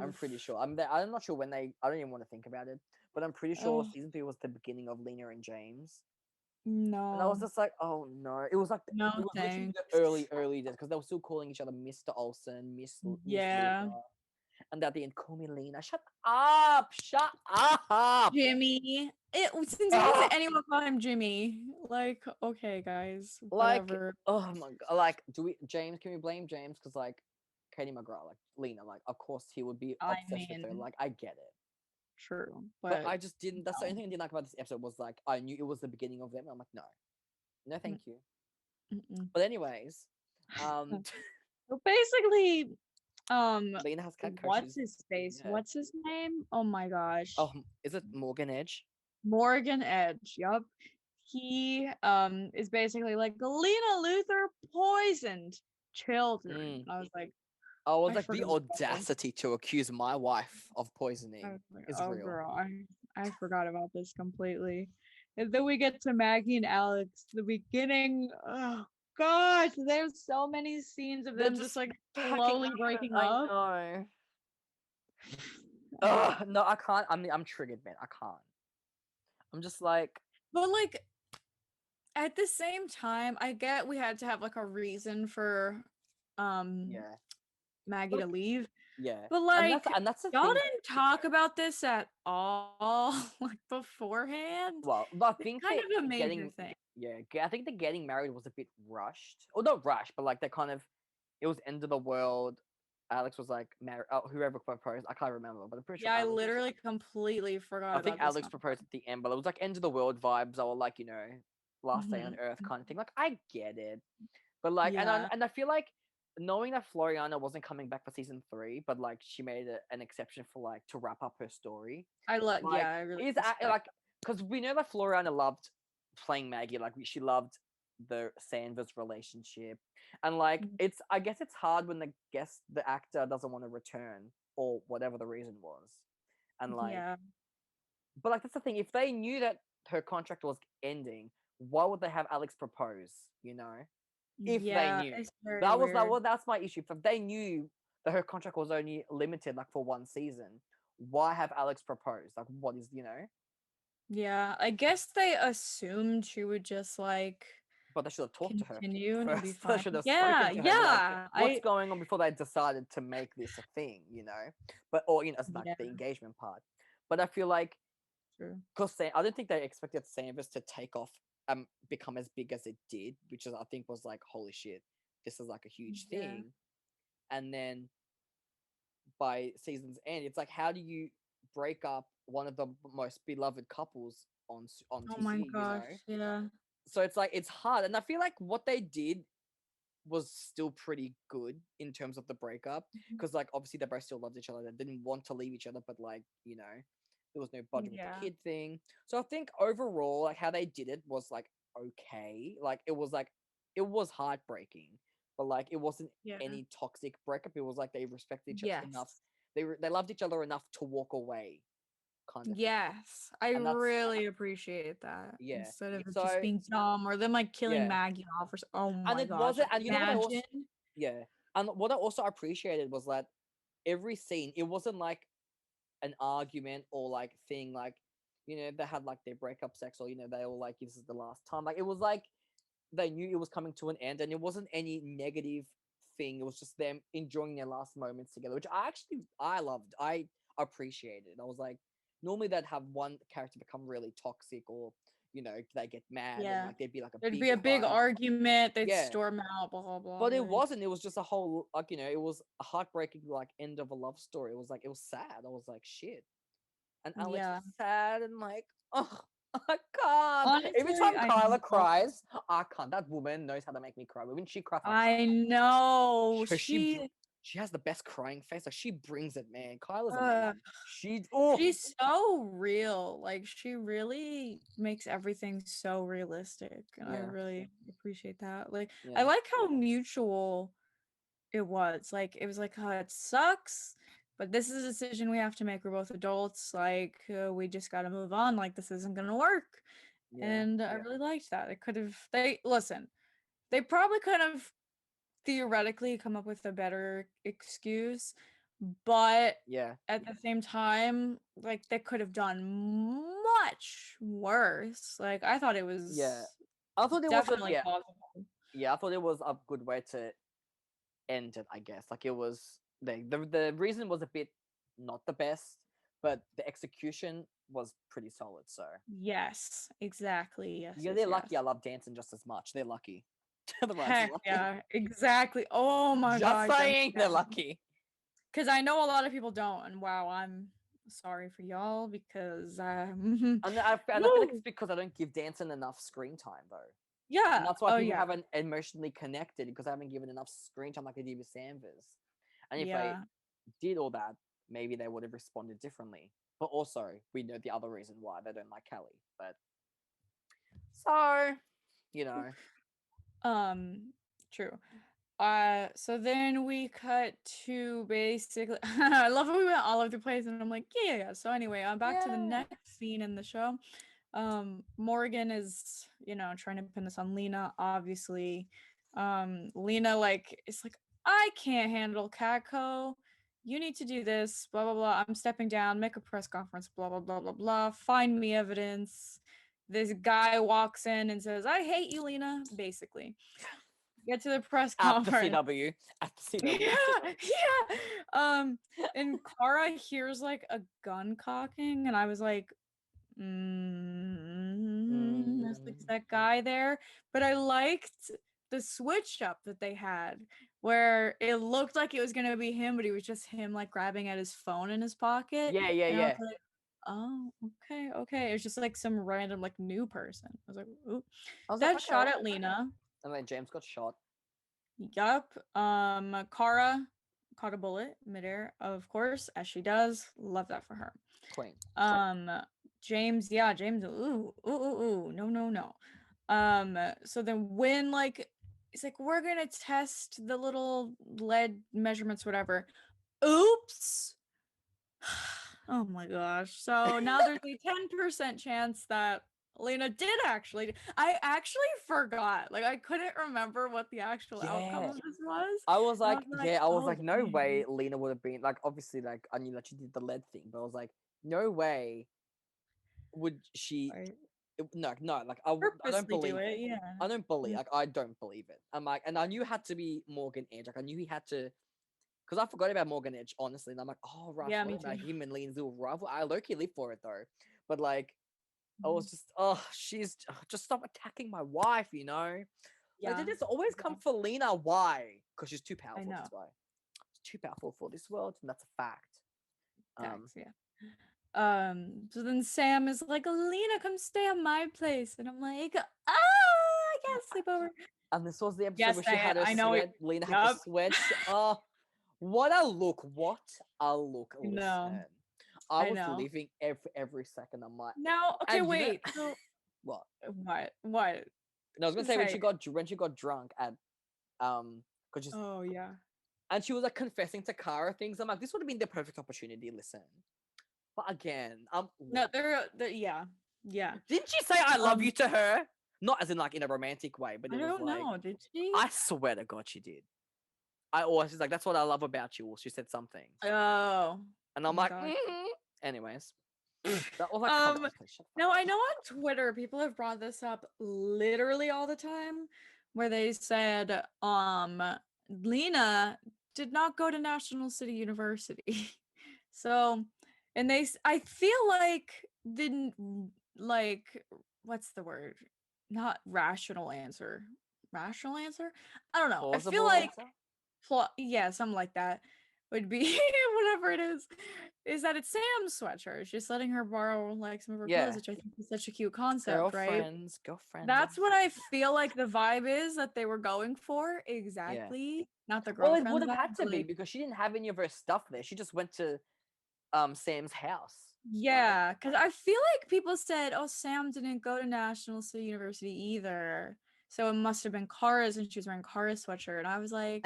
A: I'm pretty
B: Oof.
A: sure. I'm not sure when they. I don't even want to think about it. But I'm pretty sure
B: Oh,
A: season 3 was the beginning of Lena and James. And I was
B: no.
A: just like, oh no. It was like
B: No
A: it was literally
B: thanks.
A: the early days because they were still calling each other Mr. Olsen, Miss
B: Yeah.
A: Luther, and at the end, call me Lena. Shut up! Shut up!
B: Jimmy. Since when does
A: Ah!
B: anyone call him Jimmy? Like, okay, guys,
A: Like,
B: whatever.
A: oh my god! Like, do we James? Can we blame James? Because like, Katie McGraw, like Lena, like of course he would be
B: I
A: obsessed with her.
B: mean,
A: Like, I get it.
B: true,
A: But
B: but
A: I just didn't. That's the only
B: no.
A: thing I didn't like about this episode was like I knew it was the beginning of them. And I'm like, no, no,
B: Mm,
A: thank you.
B: mm-mm.
A: But anyways, um,
C: So basically,
A: Lena has cat
C: what's
A: coaches.
C: his face?
A: Yeah.
C: What's his name? Oh my gosh.
A: Oh, is it Morgan Edge?
C: Morgan Edge. Yup. He is basically like Lena Luthor poisoned children.
A: Mm.
C: I was like,
A: I was
C: I
A: like the
C: forgot about this.
A: audacity to accuse my wife of
C: I
A: poisoning
C: was like,
A: is
C: oh
A: real.
C: girl, I forgot about this completely. And then we get to Maggie and Alex. The beginning. Oh gosh, there's so many scenes of
A: They're
C: them just like
A: packing
C: slowly
A: up.
C: breaking
A: I
C: up.
A: know. Ugh, no, I can't. I'm triggered, man. I can't. I'm just like,
B: But like at the same time, I get we had to have like a reason for um
A: yeah,
B: Maggie
A: but
B: to leave.
A: yeah,
B: But
A: and that's the
B: y'all
A: thing.
B: didn't talk about this at all like beforehand.
A: Well, I
B: It's
A: think
B: kind
A: that
B: of a major
A: getting
B: thing.
A: yeah, I think the getting married was a bit rushed. Or not rushed, but like they kind of it was end of the world. Alex was like married. Oh, whoever proposed, I can't remember, but I'm pretty sure
B: Yeah, I
A: Alex.
B: literally completely forgot
A: I think
B: about this
A: Alex proposed at the end, but it was like end of the world vibes. Or like last day on
B: Mhm.
A: Earth kind of thing. Like I get it, but like
B: Yeah,
A: and I feel like knowing that Floriana wasn't coming back for season 3, but like she made an exception for like to wrap up her story.
B: yeah,
A: Like
B: I really
A: is
B: respect.
A: like because we know that Floriana loved playing Maggie. Like she loved the Danvers relationship, and like
B: Mhm.
A: it's I guess it's hard when the actor doesn't want to return or whatever the reason was, and like
B: Yeah,
A: but like that's the thing. If they knew that her contract was ending, why would they have Alex propose? If they
B: yeah,
A: knew
B: it's very
A: that was that
B: weird.
A: well, that's my issue. If they knew that her contract was only limited like for one season, why have Alex propose? Like, what is
B: Yeah, I guess they assumed she would just like
A: But they should have talked to her
B: continue and it'd be
A: first. They
B: fine.
A: should have
B: Yeah,
A: spoken to her, and be like,
B: yeah.
A: what's going on before they decided to make this a thing, But or as like
B: Yeah,
A: the engagement part. But I feel like
B: true.
A: because I don't think they expected Sanvers to take off become as big as it did, which is I think was like holy shit, this is like a huge
B: Yeah.
A: thing. And then by season's end, it's like how do you break up one of the most beloved couples on
B: Oh my
A: TV,
B: gosh, yeah.
A: So it's like it's hard, and I feel like what they did was still pretty good in terms of the breakup
B: Mhm.
A: because like obviously they both still loved each other. They didn't want to leave each other, but like there was no budget with the
B: Yeah.
A: kid thing. So I think overall, like how they did it was like okay. Like it was heartbreaking, but like it wasn't
B: Yeah.
A: any toxic breakup. It was like they respected each other enough.
B: Yes.
A: They loved each other enough to walk away, kind of thing.
B: Yes. I
A: And that's
B: really appreciate that
A: yeah.
B: instead of it just
A: So
B: being dumb or them like killing
A: yeah,
B: Maggie off or oh
A: and
B: my
A: it
B: gosh.
A: wasn't. And you know what I also
B: Imagine.
A: yeah, and what I also appreciated was that every scene it wasn't like an argument or like thing like they had like their breakup sex or they all like this is the last time, like it was like they knew it was coming to an end and it wasn't any negative thing. It was just them enjoying their last moments together, which I loved. I appreciated. I was like, normally they'd have one character become really toxic or they get mad and
B: Yeah.
A: like there'd be like a
B: There'd
A: big
B: be a big
A: fight.
B: argument. They'd
A: Yeah,
B: storm out, blah blah blah.
A: but it
B: Like,
A: wasn't. It was just a whole like it was a heartbreaking like end of a love story. It was like it was sad. I was like shit. And Alex
B: yeah.
A: was sad and like, oh, I can't. Every
B: Honestly,
A: time
B: I
A: Kyla
B: know.
A: cries, I can't. That woman knows how to make me cry. When she cries, I cry.
B: I know.
A: So
B: She
A: she has the best crying face. Like she brings it, man. Kyla's
B: Uh,
A: amazing. Oh
B: she's so real. Like she really makes everything so realistic, and I
A: yeah,
B: really appreciate that. Like I
A: yeah,
B: like how mutual it was. Like it was like, oh, it sucks, but this is a decision we have to make. We're both adults. Like we just got to move on. Like this isn't gonna work.
A: yeah,
B: And I really liked that. It could have. They listen. They probably could have theoretically come up with a better excuse, but
A: yeah,
B: at the same time, like they could have done much worse. Like I thought it
A: yeah.
B: was
A: I thought it was a
B: definitely plausible.
A: yeah. I thought it was a good way to end it. I guess like it was the reason was a bit not the best, but the execution was pretty solid. So
B: Yes, exactly. Yes,
A: yeah,
B: yes,
A: they're lucky.
B: yes.
A: I love dancing just as much. They're lucky. The writers are
B: Heck
A: lucky.
B: yeah, exactly. Oh my
A: Just
B: gosh.
A: saying, they're lucky.
B: Because I know a lot of people don't, and wow, I'm sorry for y'all because
A: And I feel like it's because I don't give dancing enough screen time though. And
B: yeah.
A: that's why
B: Oh
A: people
B: yeah.
A: haven't emotionally connected because I haven't given enough screen time like I did with Danvers. And if I
B: Yeah.
A: did all that, maybe they would have responded differently. But also, we know the other reason why they don't like Kelly. But so, you know,
B: True. So then we cut to basically I love how we went all over the place and I'm like, yeah. So anyway, back to the
A: yeah,
B: next scene in the show. Morgan is, trying to pin this on Lena, obviously. Lena like it's like, I can't handle Catco. You need to do this, blah blah blah. I'm stepping down, make a press conference, blah blah blah blah blah. Find me evidence. This guy walks in and says, I hate you, Lena, basically. Get to the press
A: at the
B: conference.
A: CW, at the CW.
B: Yeah. And Kara hears like a gun cocking, and I was like, that's like
A: Mm,
B: that guy there. But I liked the switch up that they had where it looked like it was gonna be him, but it was just him like grabbing at his phone in his pocket.
A: yeah, yeah,
B: And I was
A: yeah.
B: like, oh, okay, okay. It was just like some random like new person. I was like, ooh.
A: I was like,
B: That shot
A: okay.
B: at Lena.
A: And then James got shot.
B: Yup. Kara caught a bullet midair, of course, as she does. Love that for her.
A: Queen.
B: Um, James, yeah, James, ooh, no, no, no. So then when like it's like we're gonna test the little lead measurements, whatever. Oops. Oh my gosh. So now there's a 10% chance that Lena did actually. I actually forgot. Like I couldn't remember what the actual outcome
A: Yeah.
B: of this was.
A: I was
B: And I
A: like,
B: was like,
A: yeah, I was
B: oh
A: like, no
B: dang.
A: way Lena would have been like, obviously, like I knew that she did the lead thing, but I was like, no way would she?
B: Right.
A: No, no, like I don't
B: Purposely do
A: believe
B: it,
A: it.
B: yeah.
A: I don't believe,
B: Mm,
A: like I don't believe it. I'm like, and I knew it had to be Morgan Edge. Like I knew he had to, because I forgot about Morgan Edge honestly, and I'm like, oh right, I
B: yeah,
A: forgot
B: me too.
A: about him and Lena's little rival. I low key live for it though, but like I
B: Mhm.
A: was just, oh, just stop attacking my wife, you know. Like they
B: Yeah.
A: just always
B: Yeah,
A: come for Lena. Why? Because she's too
B: I
A: powerful.
B: know.
A: That's why. She's too powerful for this world, and that's a fact.
B: Tax, yeah. So then Sam is like, Lena, come stay at my place. And I'm like, I can't sleep over.
A: And this was the episode
B: Yes,
A: where she had her
B: I know it.
A: sweat. Lena had to
B: Yup.
A: sweat. Oh, what a look! What a look!
B: No,
A: Listen, I
B: I
A: was
B: know.
A: living every second. I'm like,
B: Now, okay,
A: and you know
B: wait. So
A: what?
B: what? What?
A: No, I was gonna say
B: Say.
A: when she got drunk at because she's
B: Oh yeah.
A: and she was like confessing to Kara things. I'm like, this would have been the perfect opportunity. Listen, but again,
B: No, they're yeah. Yeah.
A: didn't she say I love you
B: Um,
A: to her? Not as in like in a romantic way, but
B: I
A: it was
B: don't
A: like
B: know. Did she?
A: I swear to God she did. I always she's like that's what I love about you. Or she said something,
B: Oh.
A: and I'm like,
B: God.
A: anyways, that was like, come
B: Um,
A: on, please shut the fuck
B: no,
A: up.
B: I know on Twitter people have brought this up literally all the time, where they said, Lena did not go to National City University. So, and I feel like didn't like what's the word? Not rational answer. Rational answer? I don't know. I feel
A: Plausible
B: like
A: answer.
B: yeah, something like that. would be whatever it is that it's Sam's sweatshirt. She's letting her borrow like some of her
A: Yeah.
B: clothes, which I think is such a cute concept, right?
A: Girlfriends.
B: That's what I feel like the vibe is that they were going for. Exactly. Not the
A: Well, it
B: girlfriends
A: would have
B: vibe,
A: had to
B: but,
A: be
B: like,
A: because she didn't have any of her stuff there. She just went to Sam's house. Right?
B: yeah, because I feel like people said, "Oh, Sam didn't go to National City University either, so it must have been Kara's, and she was wearing Kara's sweatshirt." And I was like,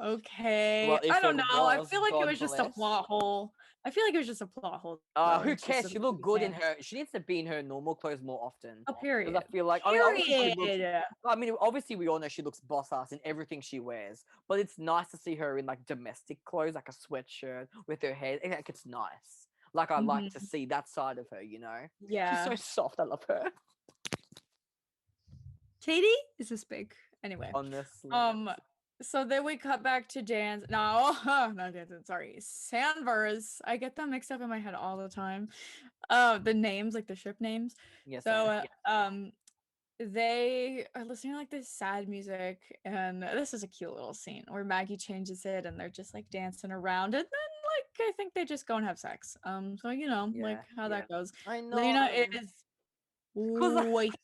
B: "Okay,
A: Well,
B: I
A: if
B: don't
A: it
B: know. I
A: was,
B: feel like it
A: God
B: was just a
A: bless.
B: plot hole. I feel like it was just a plot hole.
A: Who
B: It's just
A: cares?
B: so
A: She
B: that
A: looked
B: we
A: good in
B: can-
A: her. She needs to be in her normal clothes more often.
B: A
A: Because
B: period.
A: I feel like, I mean, obviously she looks.
B: Period.
A: I mean, obviously we all know she looks boss ass in everything she wears. But it's nice to see her in like domestic clothes, like a sweatshirt with her hair. Like it's nice. Like I like to
B: Mhm.
A: see that side of her. You know, she's
B: Yeah.
A: so soft. I love her.
B: Katie is this big. Anyway.
A: Honestly.
B: So then we cut back to Dan's. No, not Dan's. Sorry, Danvers. I get them mixed up in my head all the time. The names, like the ship names.
A: Yes.
B: So, they are listening to like this sad music, and this is a cute little scene where Maggie changes it, and they're just like dancing around, and then like I think they just go and have sex. So you know, like how that goes.
A: I know.
B: Lena is wasted.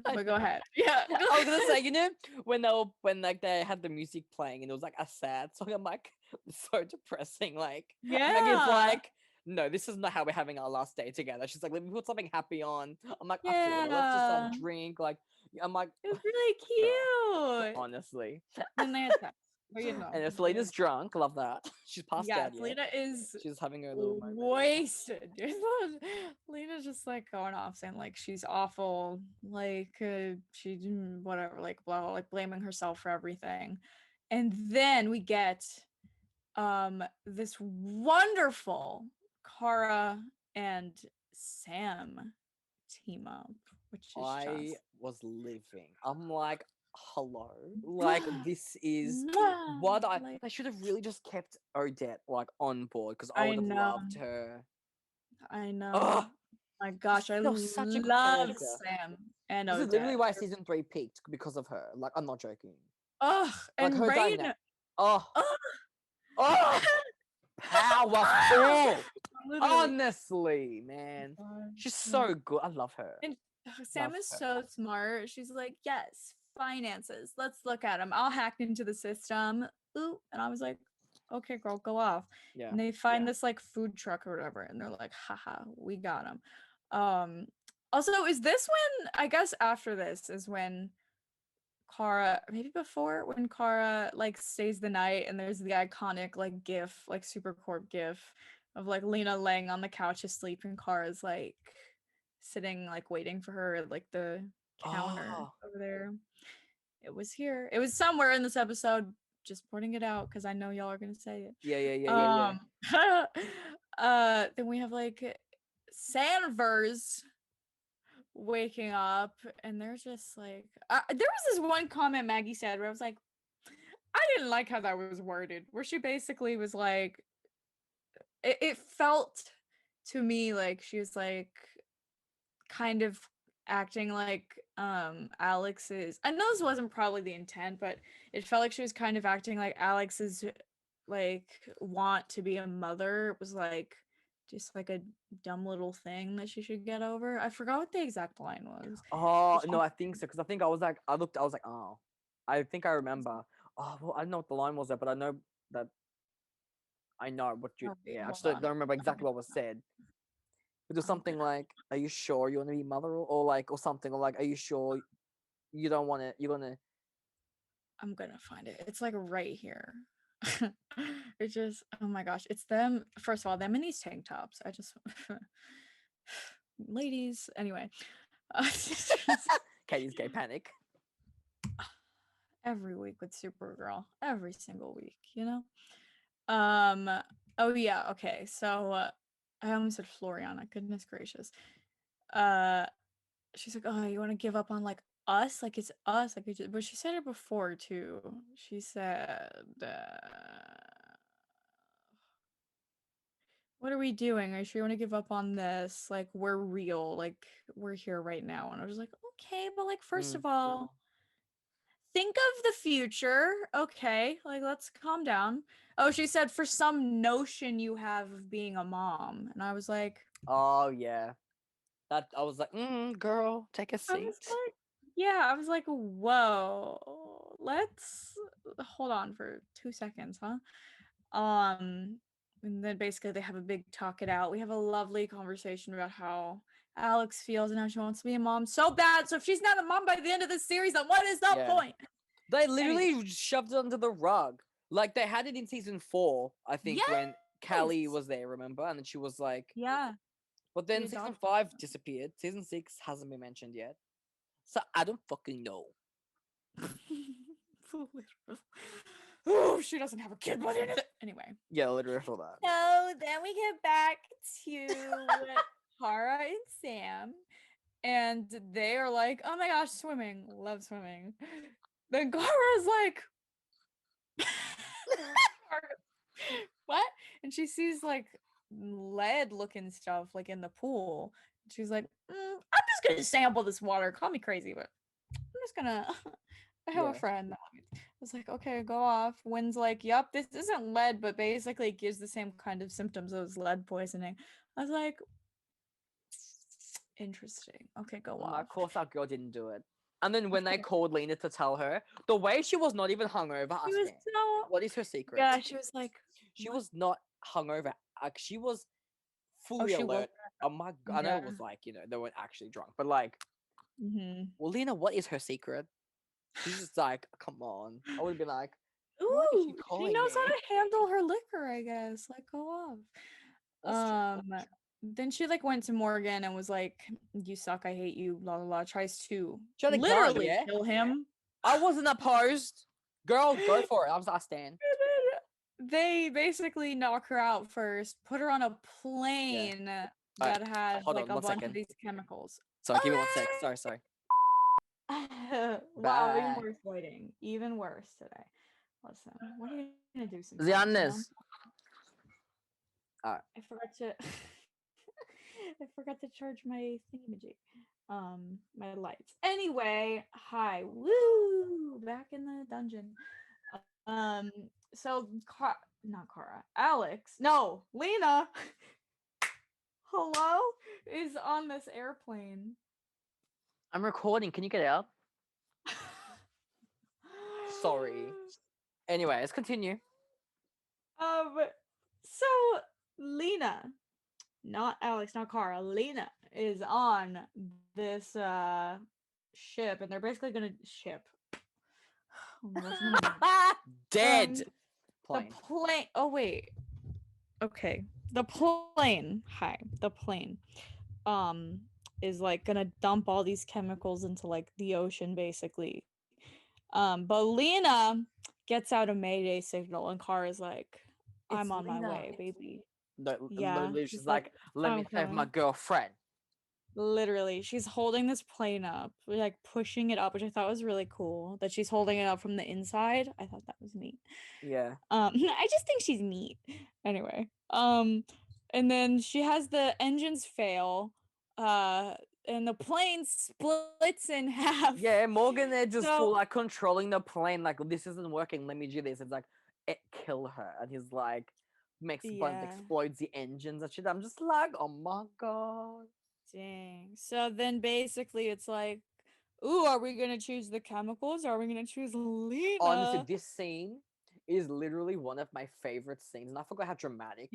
B: But go ahead. Yeah.
A: I was gonna say, you know, when like they had the music playing and it was like a sad song, I'm like, it's so depressing. Like, Maggie's
B: Yeah.
A: like, no, this is not how we're having our last day together. She's like, let me put something happy on. I'm like, I feel it. Let's just drink. Like, I'm like,
B: It was really cute.
A: honestly.
B: Then they had sex. But you know.
A: And if Selena's drunk, love that. She's passed
B: Yeah,
A: out yet.
B: Selena is
A: She's having her little moment.
B: wasted. Lena's just like going off saying like she's awful, like she whatever, like blah, blah, like blaming herself for everything. And then we get this wonderful Kara and Sam team up, which is
A: I
B: just
A: was living. I'm like, hello. Like this is
B: mwah,
A: what
B: like,
A: they should have really just kept Odette like on board because I
B: I
A: would have
B: know.
A: loved her.
B: I know.
A: Oh,
B: My gosh, I
A: that was such a good
B: love
A: character.
B: Sam and
A: This is
B: Odette.
A: literally why season 3 peaked because of her. Like I'm not joking.
B: Ugh,
A: Like
B: and
A: her
B: Rain.
A: dynamic. Oh,
B: Ugh.
A: oh, powerful.
B: Literally.
A: Honestly, man, she's so good. I love her.
B: And Sam
A: Love
B: is
A: her.
B: so smart. She's like, yes, finances. Let's look at them. I'll hack into the system. Ooh, and I was like, okay, girl, go off.
A: Yeah.
B: And they find this like food truck or whatever, and they're like, haha, we got him. Also, is this when I guess after this is when Kara, maybe before, when Kara like stays the night and there's the iconic like gif, like Supercorp gif of like Lena laying on the couch asleep and Kara's like sitting like waiting for her at like the counter over there. It was here. It was somewhere in this episode. Just pointing it out because I know y'all are gonna say it.
A: Yeah.
B: Then we have like Danvers waking up, and there's just like there was this one comment Maggie said where I was like, I didn't like how that was worded, where she basically was like, it felt to me like she was like kind of acting like Alex's, I know this wasn't probably the intent, but it felt like she was kind of acting like Alex's like want to be a mother was like just like a dumb little thing that she should get over. I forgot what the exact line was.
A: Oh no, I think so because I think I was like, I was like, oh, I think I remember. Oh, well, I don't know what the line was there, but I know that I know what you.
B: Okay,
A: Yeah, I
B: hold
A: just don't
B: on.
A: remember exactly what was said. It was something like, "Are you sure you want to be mother?" Or like, or something, or like, "Are you sure you don't want to? You're gonna."
B: I'm gonna find it. It's like right here. It's just, oh my gosh, it's them. First of all, them in these tank tops. I just, ladies. Anyway,
A: Katie's gay panic.
B: every week with Supergirl, every single week, you know. Oh yeah, okay. So I almost said Floriana. Goodness gracious. She's like, oh, you want to give up on like us? Like it's us. Like, but she said it before too. She said, what are we doing? Are you sure you want to give up on this? Like, we're real. Like, we're here right now. And I was like, okay, but like, first of all, think of the future. Okay, like let's calm down. Oh, she said for some notion you have of being a mom, and I was like,
A: Oh yeah. That I was like, girl, take a
B: I was
A: seat.
B: like, yeah, I was like, whoa, let's hold on for 2 seconds, huh? And then basically they have a big talk it out. We have a lovely conversation about how Alex feels and how she wants to be a mom so bad. So if she's not a mom by the end of this series, then what is the
A: Yeah.
B: point?
A: They literally shoved it under the rug. Like they had it in season 4, I think, when Callie
B: Yes!
A: was there, remember? And then she was like,
B: Yeah.
A: but then
B: The
A: season
B: adopted
A: 5
B: one.
A: disappeared. Season 6 hasn't been mentioned yet. So I don't fucking know.
B: Oh, she doesn't have a kid by the end of it. Anyway.
A: Yeah, literally for that.
B: So then we get back to Kara and Sam, and they are like, "Oh my gosh, swimming! Love swimming." Then Kara's like, "What?" And she sees like lead-looking stuff like in the pool. She's like, "I'm just gonna sample this water. Call me crazy, but I'm just gonna." I have a friend. I was like, okay, go off. Wynn's like, yup, this isn't lead, but basically it gives the same kind of symptoms as lead poisoning. I was like, interesting. Okay, go off.
A: Of course, our girl didn't do it. And then when they called Lena to tell her, the way she was not even hungover, I
B: She was
A: stand.
B: so
A: What is her secret?
B: yeah. She was like,
A: She
B: what?
A: was not hungover. Like she was fully
B: she
A: alert.
B: was.
A: Oh my god! I know it was like they weren't actually drunk, but like, well, Lena, what is her secret? She's just like, come on. I would be like, why is she
B: Ooh, she
A: calling
B: knows how
A: me?
B: to handle her liquor, I guess. Like, go off. Then she like went to Morgan and was like, "You suck. I hate you." Blah blah blah. Tries to
A: She had a gun,
B: literally
A: yeah?
B: kill him.
A: I wasn't opposed. Girl, go for it. I stand.
B: They basically knock her out first, put her on a plane that had
A: Hold
B: like
A: on,
B: a
A: 1
B: bunch
A: second.
B: of these chemicals.
A: Sorry, give me 1 sec. Sorry.
B: Wow, even
A: Bye.
B: worse waiting. Even worse today. Listen, what are you gonna do sometimes?
A: Giannis.
B: I forgot to I forgot to charge my thingamajig. My lights. Anyway, hi. Woo! Back in the dungeon. So not Kara. Alex. No, Lena. Hello? Is on this airplane.
A: I'm recording. Can you get out? Sorry. Anyway, let's continue.
B: So Lena, not Alex, not Kara, Lena is on this ship, and they're basically gonna ship.
A: Dead plane.
B: The plane. Oh wait. Okay. The plane. Hi. The plane. Is like gonna dump all these chemicals into like the ocean, basically. But Lena gets out a Mayday signal, and Kara's like, "I'm on my way, baby." Yeah.
A: Literally, she's like, let me save my girlfriend.
B: Literally, she's holding this plane up, like pushing it up, which I thought was really cool. That she's holding it up from the inside. I thought that was neat.
A: Yeah.
B: I just think she's neat. Anyway, and then she has the engines fail, and the plane splits in half.
A: Yeah, Morgan, they're just full like controlling the plane. Like, this isn't working. Let me do this. It's like, it kill her, and he's like, explodes the engines and shit. I'm just like, oh my god.
B: Dang. So then basically it's like, ooh, are we gonna choose the chemicals? Or are we gonna choose Lena?
A: Honestly, this scene is literally one of my favorite scenes, and I forgot how dramatic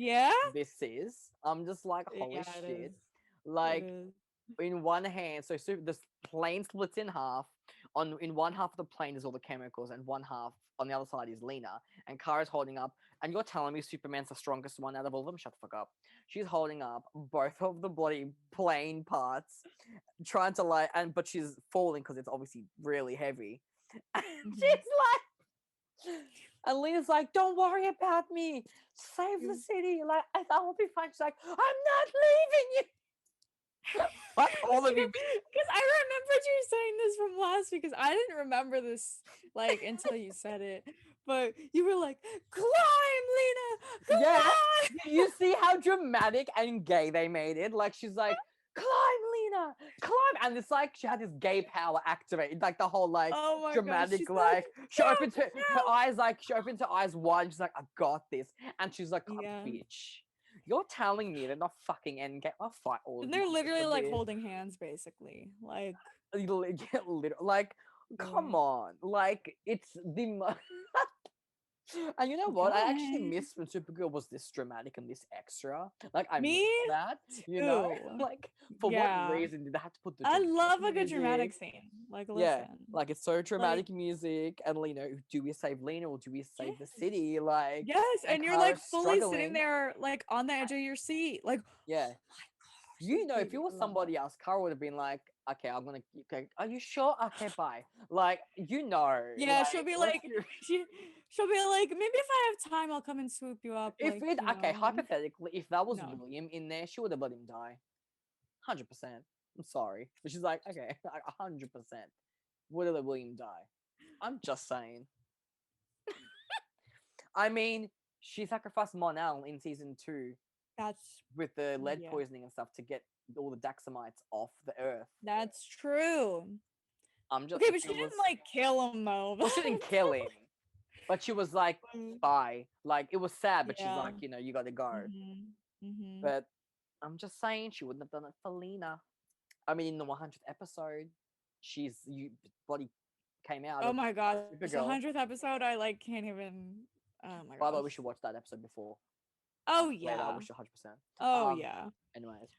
A: this is. I'm just like, holy shit. Like, in one hand, so this plane splits in half. In one half of the plane is all the chemicals, and one half on the other side is Lena. And Kara's holding up, and you're telling me Superman's the strongest one out of all of them? Shut the fuck up. She's holding up both of the bloody plane parts, trying to but she's falling because it's obviously really heavy. And she's like, and Lena's like, don't worry about me. Save the city. Like, I will be fine. She's like, I'm not leaving you. What? All of you.
B: Because I remembered you saying this from last week, because I didn't remember this like until you said it. But you were like, climb, Lena, climb!
A: You see how dramatic and gay they made it? Like, she's like, climb, Lena, climb. and it's like she had this gay power activated, like the whole like
B: Oh my god,
A: dramatic
B: she's
A: like she
B: "No,
A: opens her
B: no."
A: eyes like she opens her eyes wide. She's like, I got this, and she's like,
B: Yeah.
A: bitch, you're telling me they're not fucking endgame? I'll fight all of
B: And
A: you
B: they're
A: bitches
B: literally
A: for
B: like
A: this."
B: holding hands, basically. Like,
A: Like,
B: yeah.
A: come on, like it's the and you know what? I actually
B: Guys.
A: miss when Supergirl was this dramatic and this extra. Like I miss
B: Me
A: that, you know?
B: too.
A: Like for what
B: Yeah.
A: reason did they have to put the
B: I
A: dramatic
B: love a good dramatic
A: music?
B: scene. Like,
A: Yeah,
B: listen.
A: like it's so
B: Like,
A: dramatic music, and you know, do we save Lena or do we save the
B: yes.
A: city? Like,
B: Yes,
A: and
B: and you're like
A: Kara's
B: fully sitting
A: struggling.
B: there, like on the edge of your seat. Like,
A: Yeah,
B: oh my gosh,
A: you
B: this
A: know, if it
B: baby.
A: was
B: I love that.
A: somebody else, Kara would have been like, "Okay, I'm gonna. Okay, are you sure? Okay, bye." Like, you know,
B: Yeah,
A: like
B: she'll be
A: let's
B: like,
A: be
B: she'll be like, maybe if I have time, I'll come and swoop you up.
A: if
B: Like,
A: it
B: you
A: okay,
B: know,
A: hypothetically, if that was
B: no.
A: William in there, she would have let him die. 100%. I'm sorry. But she's like, okay, like 100%. Would have let William die. I'm just saying. I mean, she sacrificed Monel in season 2
B: That's
A: with the lead
B: yeah,
A: poisoning and stuff to get all the Daxamites off the earth.
B: that's true.
A: I'm just
B: Okay,
A: if
B: but she
A: it was
B: didn't like kill him though.
A: well, she didn't kill him. But she was like, bye. Like it was sad, but she's
B: Yeah.
A: like, you gotta go.
B: Mm-hmm.
A: But I'm just saying she wouldn't have done it for Lena. I mean, in the 100th episode, body came out
B: Oh
A: of
B: my god, the
A: Supergirl.
B: 100th episode, I like can't even. Oh my
A: By the way,
B: gosh.
A: we should watch that episode before.
B: Oh
A: Later, I
B: yeah.
A: wish 100%.
B: Oh yeah.
A: Anyways,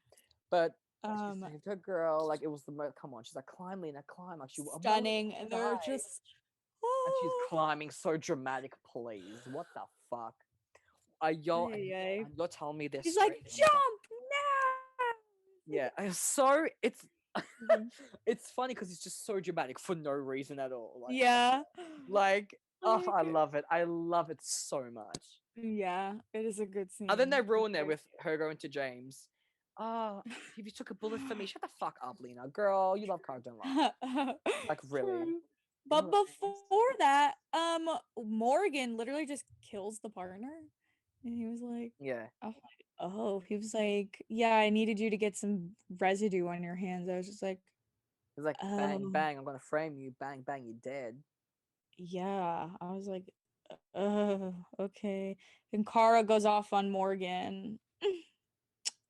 A: but she
B: Um,
A: saved her girl. Like it was the most. Come on, she's like, climb, Lena, climb. Like she I'm willing
B: stunning,
A: to
B: and they're
A: die.
B: just.
A: And she's climbing so dramatic. Please, what the fuck? Yo,
B: Ay, ay.
A: and you're telling me this
B: She's like,
A: straight?
B: jump now.
A: Yeah, so it's
B: Mhm.
A: it's funny because it's just so dramatic for no reason at all.
B: Yeah.
A: Oh, I
B: Like,
A: love it. I love it so much.
B: yeah, it is a good scene.
A: And then they
B: It's
A: ruin it
B: very
A: with her going to James. Oh, if you took a bullet for me, shut the fuck up, Lena. Girl, you love cars, don't lie. Like really.
B: True. But
A: Anyways,
B: before that, Morgan literally just kills the partner. And he was like,
A: yeah.
B: oh, he was like, yeah, I needed you to get some residue on your hands. I was just like,
A: It's like bang,
B: oh,
A: bang, I'm gonna frame you, bang, bang, you're dead.
B: yeah. I was like, okay. And Kara goes off on Morgan,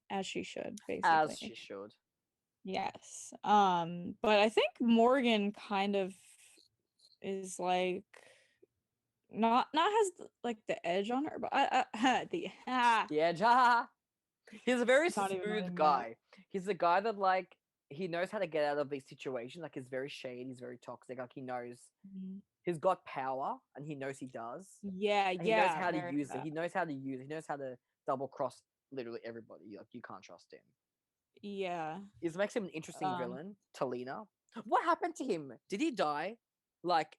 B: as she should,
A: As
B: basically.
A: she should.
B: Yes. But I think Morgan kind of is like not has like the edge on her, but the
A: Yeah, he's a very
B: not even
A: smooth
B: knowing that.
A: guy. He's the guy that like he knows how to get out of these situations. Like he's very shady, he's very toxic. Like he knows
B: Mhm.
A: he's got power and he knows he does.
B: Yeah,
A: And he knows
B: yeah,
A: how to
B: very
A: use it.
B: that.
A: He knows how to use it. He knows how to double cross literally everybody. Like you can't trust him.
B: Yeah.
A: It makes him an interesting
B: Um,
A: villain, Talina. What happened to him? Did he die? Like,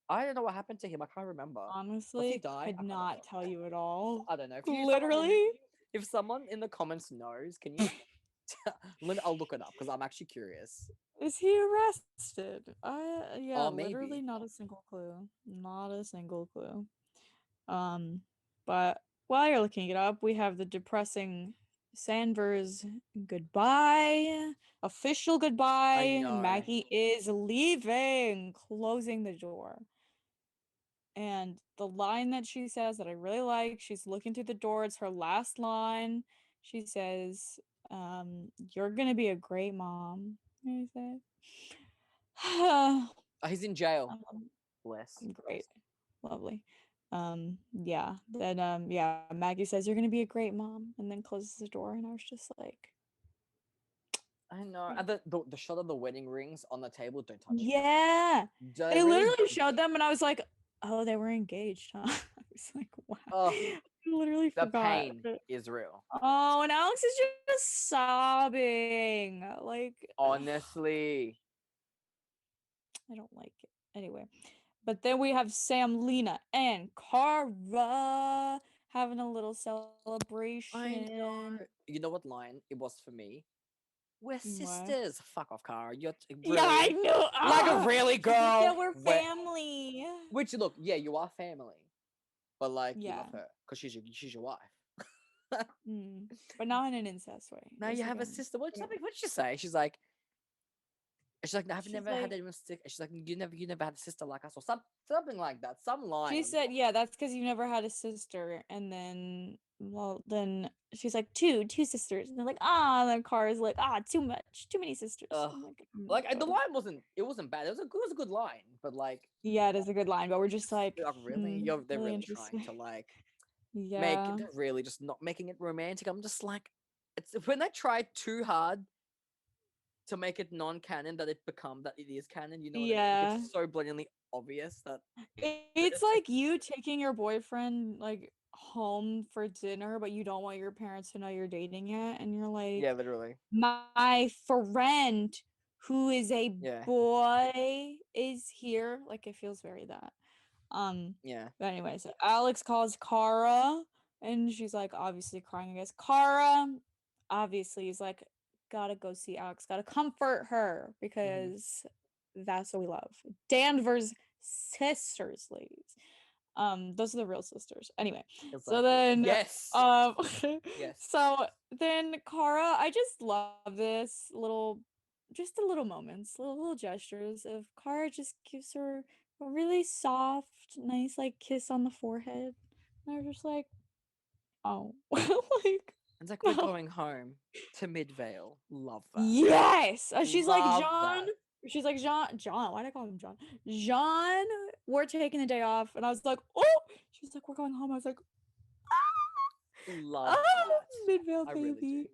A: I don't know what happened to him. I can't remember. Does he
B: honestly,
A: die?
B: could not tell you at all.
A: I don't know.
B: Literally.
A: If someone in the comments knows, can you? I'll look it up because I'm actually curious.
B: Is he arrested? Yeah,
A: Oh,
B: literally
A: maybe.
B: not a single clue. Not a single clue. But while you're looking it up, we have the depressing Danvers goodbye. Official goodbye.
A: know.
B: Maggie is leaving, closing the door. And the line that she says that I really like, she's looking through the door, it's her last line. She says, you're gonna be a great mom. What is that?
A: He's in jail.
B: Um,
A: Bless.
B: great. Lovely. Yeah. Then yeah, Maggie says you're gonna be a great mom and then closes the door and I was just like,
A: I know.
B: yeah.
A: And the shot of the wedding rings on the table, don't touch it.
B: Yeah.
A: They
B: They
A: really
B: literally showed them and I was like, oh, they were engaged, huh? I was like, wow.
A: Oh,
B: I literally
A: the
B: forgot.
A: pain is real.
B: Oh, and Alex is just sobbing. Like,
A: Honestly.
B: I don't like it. Anyway. But then we have Sam, Lena, and Kara having a little celebration.
A: I know. You know what line it was for me? We're
B: What?
A: sisters. Fuck off, Kara. You're
B: Yeah, I
A: really
B: knew.
A: like a
B: Ah!
A: really
B: She's like, yeah,
A: girl.
B: we're family.
A: Which look, yeah, you are family, but like you
B: Yeah.
A: love her because she's your wife.
B: But not in an incest way.
A: Now you
B: Just
A: have a
B: again.
A: sister. What did she say? She's like, And she's like, I've
B: She's
A: never had
B: like-
A: anyone sick. And she's like, you never had a sister like us, or something like that. Some line.
B: She said, yeah, that's because you never had a sister. And then, well, then she's like, two sisters. And they're like, and then Kara's like, too many sisters.
A: Ugh.
B: I'm like,
A: the
B: "Oh."
A: line wasn't bad. It was a good line, but like,
B: Yeah, it is a good line, but we're just like,
A: really, they're
B: really
A: really trying
B: interesting.
A: to like
B: Yeah.
A: they're really just not making it romantic. I'm just like, it's when they try too hard to make it non-canon that it is canon. You know what I mean? Like,
B: Yeah.
A: it's so blatantly obvious that
B: It's like you taking your boyfriend like home for dinner, but you don't want your parents to know you're dating yet, and you're like,
A: yeah, literally.
B: my friend who is a
A: Yeah.
B: boy is here. Like it feels very that.
A: Yeah.
B: But anyways, Alex calls Kara and she's like obviously crying, I guess. Kara obviously is like, gotta go see Alex, gotta comfort her because that's what we love. Danvers sisters, ladies. Those are the real sisters. Anyway, so
A: Exactly.
B: then
A: Yes. Yes.
B: so then Kara, I just love this just the little moments, little gestures of Kara just gives her a really soft, nice like kiss on the forehead. And I was just like, oh, like
A: It's like we're going home to Midvale. Love that.
B: yes. She's like
A: Love
B: John.
A: that.
B: She's like John. Why did I call him John? John, we're taking the day off, and I was like, oh. She's like, we're going home. I was like,
A: Love that.
B: Midvale
A: I
B: baby.
A: really do.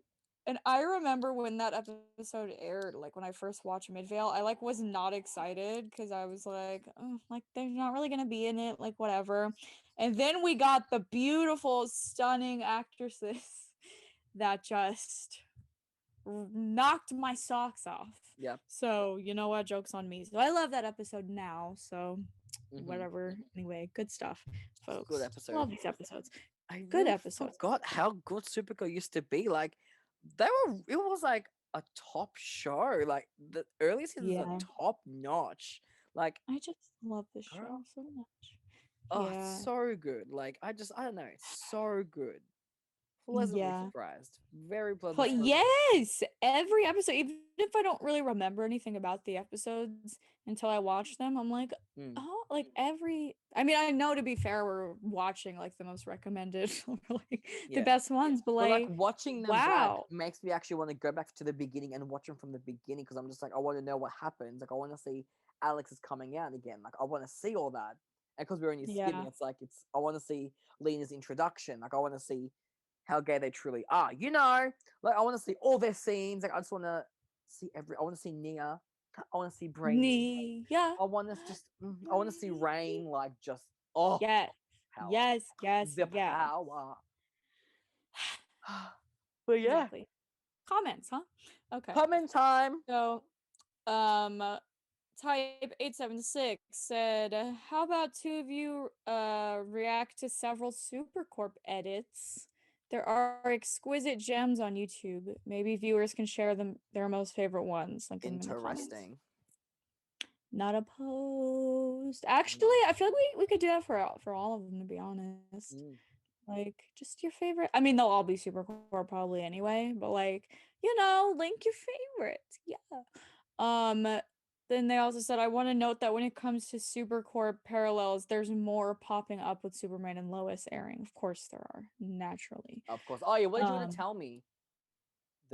B: And I remember when that episode aired, like when I first watched Midvale, I like was not excited because I was like, oh, like they're not really gonna be in it, like whatever. And then we got the beautiful, stunning actresses that just knocked my socks off.
A: Yep.
B: So you know what? Joke's on me. So I love that episode now. So whatever. Anyway, good stuff, folks.
A: Good episode.
B: Love these episodes.
A: I
B: Good
A: really
B: episodes.
A: forgot how good Supergirl used to be. Like, it was like a top show. Like the early seasons
B: Yeah.
A: are top notch. Like,
B: I just love this show
A: Girl.
B: so much.
A: oh,
B: Yeah.
A: it's so good. Like, I don't know, it's so good. Pleasantly
B: Yeah.
A: surprised. Very
B: But
A: pleasantly.
B: yes, every episode, even if I don't really remember anything about the episodes until I watch them, I'm like,
A: Mm.
B: oh, like I mean, I know to be fair, we're watching like the most recommended, or like the
A: Yeah.
B: best ones, but
A: But
B: like,
A: watching them
B: wow.
A: back makes me actually want to go back to the beginning and watch them from the beginning because I'm just like, I want to know what happens. Like, I want to see Alex is coming out again. Like, I want to see all that. And because we're only skimming,
B: Yeah.
A: it's like I want to see Lena's introduction. Like, I want to see how gay they truly are. You know, like I want to see all their scenes. Like, I just want to see I want to see Nia. I want to see Brainy.
B: Yeah.
A: I want to I want to see Rain. Like, just power.
B: Yes.
A: The
B: Yes.
A: power. But yeah.
B: Exactly. Comments, huh? Okay.
A: Comment time.
B: So, type 876 said, how about two of you react to several Supercorp edits? There are exquisite gems on YouTube. Maybe viewers can share their most favorite ones. Link them in the comments.
A: Interesting.
B: Not opposed. Actually, I feel like we could do that for all of them, to be honest. Like, just your favorite. I mean, they'll all be Supercorp probably anyway, but like, link your favorites. Yeah. Then they also said, I want to note that when it comes to Supercorp parallels, there's more popping up with Superman and Lois airing. Of course there are, naturally.
A: Of course. Oh yeah, what did you want to tell me?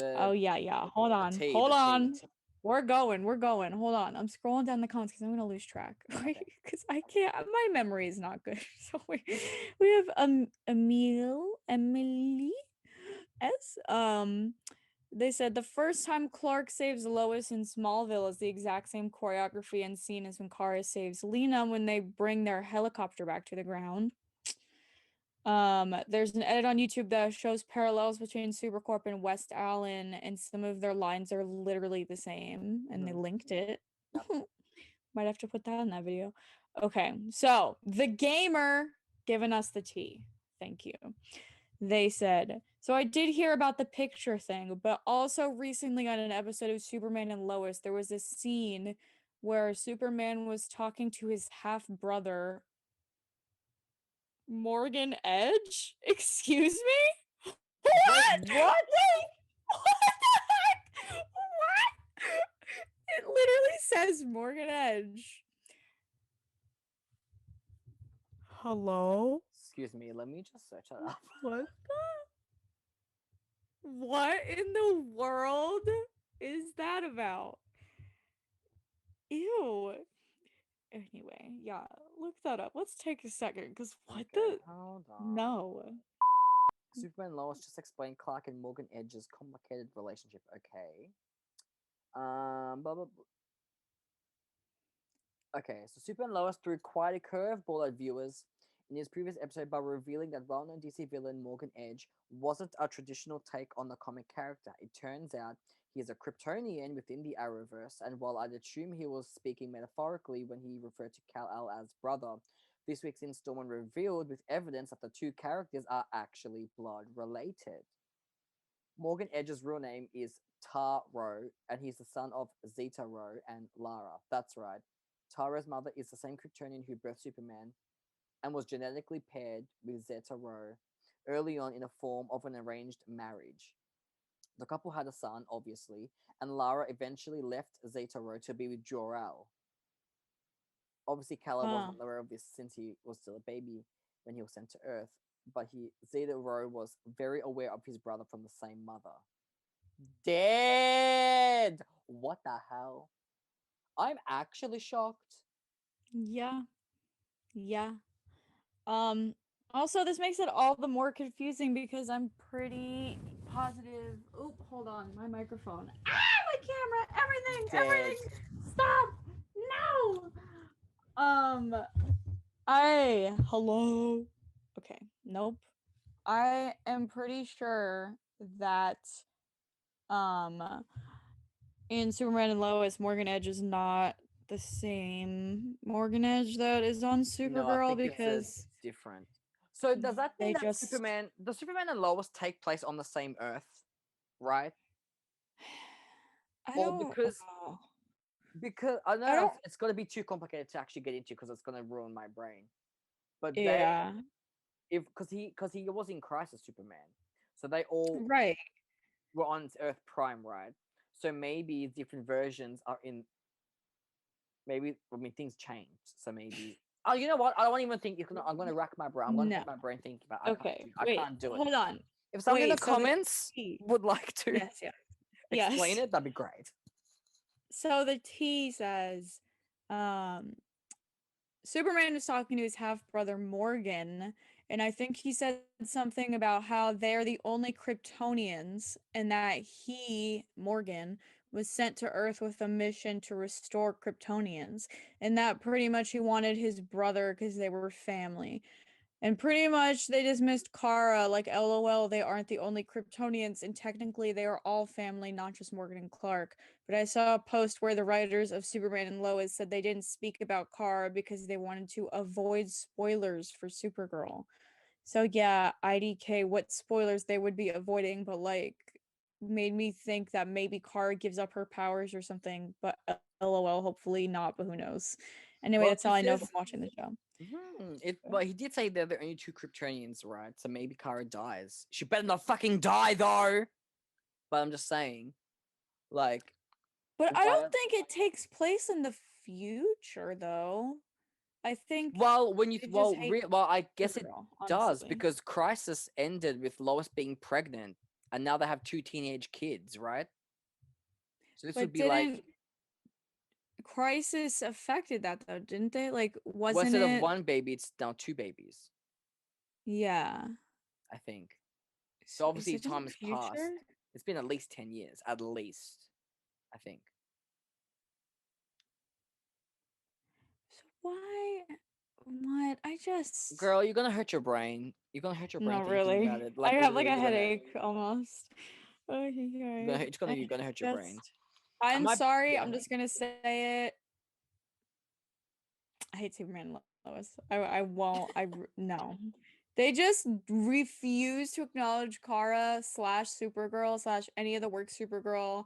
B: Oh yeah. Hold on. We're going. Hold on. I'm scrolling down the comments because I'm gonna lose track. Because I can't. My memory is not good. So we have Emily S. They said the first time Clark saves Lois in Smallville is the exact same choreography and scene as when Kara saves Lena when they bring their helicopter back to the ground. There's an edit on YouTube that shows parallels between Supercorp and West Allen, and some of their lines are literally the same, and they linked it. Might have to put that in that video. Okay, so the gamer giving us the tea. Thank you. They said, so I did hear about the picture thing, but also recently on an episode of Superman and Lois, there was a scene where Superman was talking to his half-brother, Morgan Edge? Excuse me? What? Wait, what the heck? What? It literally as Morgan Edge. Hello?
A: Excuse me, let me just search that up.
B: What in the world is that about? Ew. Anyway, yeah, look that up. Let's take a second, because what
A: Okay, hold on.
B: No.
A: Superman and Lois just explained Clark and Morgan Edge's complicated relationship. Okay. Blah, blah, blah. Okay, so Superman and Lois threw quite a curveball at viewers in his previous episode by revealing that well-known DC villain Morgan Edge wasn't a traditional take on the comic character. It turns out he is a Kryptonian within the Arrowverse, and while I'd assume he was speaking metaphorically when he referred to Kal-El as brother, this week's installment revealed with evidence that the two characters are actually blood related. Morgan Edge's real name is Tea-morrow, and he's the son of Zeta-Ro and Lara. That's right. Tara's mother is the same Kryptonian who birthed Superman and was genetically paired with Zeta-Ro early on in a form of an arranged marriage. The couple had a son, obviously, and Lara eventually left Zeta-Ro to be with Jor-El. Obviously, Kal-El wasn't aware of this since he was still a baby when he was sent to Earth, but Zeta-Ro was very aware of his brother from the same mother. Dead! What the hell? I'm actually shocked.
B: Yeah. Yeah. Also, this makes it all the more confusing because I'm pretty positive. Oh, hold on, my microphone. My camera, everything. Stop! No. Hello. Okay, nope. I am pretty sure that in Superman and Lois, Morgan Edge is not the same Morgan Edge that is on Supergirl because
A: it's different. So does that mean
B: they
A: that
B: just-
A: Superman and Lois take place on the same Earth, right?
B: I
A: Or
B: don't
A: because I don't know if it's gonna be too complicated to actually get into because it's gonna ruin my brain. But
B: yeah.
A: because he was in Crisis Superman, so they all
B: Right.
A: were on Earth Prime, right? So maybe different versions are in. Maybe things changed, so maybe. Oh, you know what? I don't even think you can. I'm gonna rack my brain. I'm gonna hit my brain thinking about.
B: Okay.
A: I can't do it.
B: Hold on.
A: If someone in the
B: so
A: comments would like to explain
B: Yes.
A: it, that'd be great.
B: So the T says, Superman was talking to his half brother Morgan, and I think he said something about how they're the only Kryptonians, and that he, Morgan, was sent to Earth with a mission to restore Kryptonians, and that pretty much he wanted his brother because they were family. And pretty much they dismissed Kara like LOL, they aren't the only Kryptonians, and technically they are all family, not just Morgan and Clark. But I saw a post where the writers of Superman and Lois said they didn't speak about Kara because they wanted to avoid spoilers for Supergirl. So yeah, IDK, what spoilers they would be avoiding, but like made me think that maybe Kara gives up her powers or something, but LOL, hopefully not, but who knows. Anyway, that's all I know from watching the show.
A: Well, he did say they're the only two Kryptonians, right? So maybe Kara dies. She better not fucking die, though. But I'm just saying, like.
B: But I don't think it takes place in the future, though. I think.
A: Well, I guess it does
B: honestly.
A: because Crisis ended with Lois being pregnant, and now they have 2 teenage kids, right? So this would be like.
B: Crisis affected that though, didn't they? Like, wasn't
A: instead
B: it?
A: of 1 baby, it's now 2 babies.
B: Yeah.
A: I think. So obviously
B: Is it
A: time has passed. It's been at least 10 years, at least. I think.
B: So why? What? I just.
A: Girl, you're gonna hurt your brain. You're gonna hurt your brain thinking
B: really.
A: about it.
B: I have like a headache almost. Okay.
A: You're gonna hurt your brain.
B: I'm sorry. I'm just gonna say it. I hate Superman and Lois. I won't. No. They just refuse to acknowledge Kara / Supergirl / any of the work Supergirl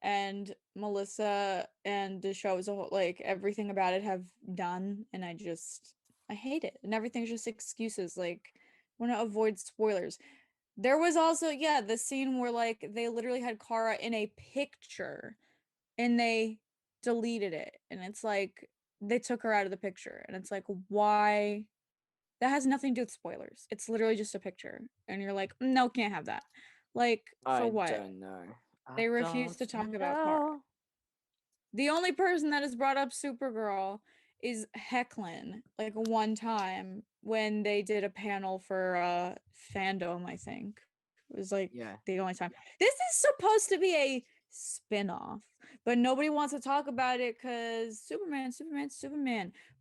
B: and Melissa and the show as a whole, like everything about it have done, and I hate it. And everything's just excuses. Like, want to avoid spoilers. There was also, the scene where like they literally had Kara in a picture and they deleted it, and it's like they took her out of the picture, and it's like, why? That has nothing to do with spoilers. It's literally just a picture, and you're like, no, can't have that. Like, for
A: I
B: what?
A: don't know. I
B: They refuse
A: don't
B: to talk about Kara.
A: know.
B: The only person that has brought up Supergirl is Hecklin, like one time when they did a panel for fandom, I think. It was like
A: Yeah.
B: the only time. This is supposed to be a spin-off, but nobody wants to talk about it because Superman.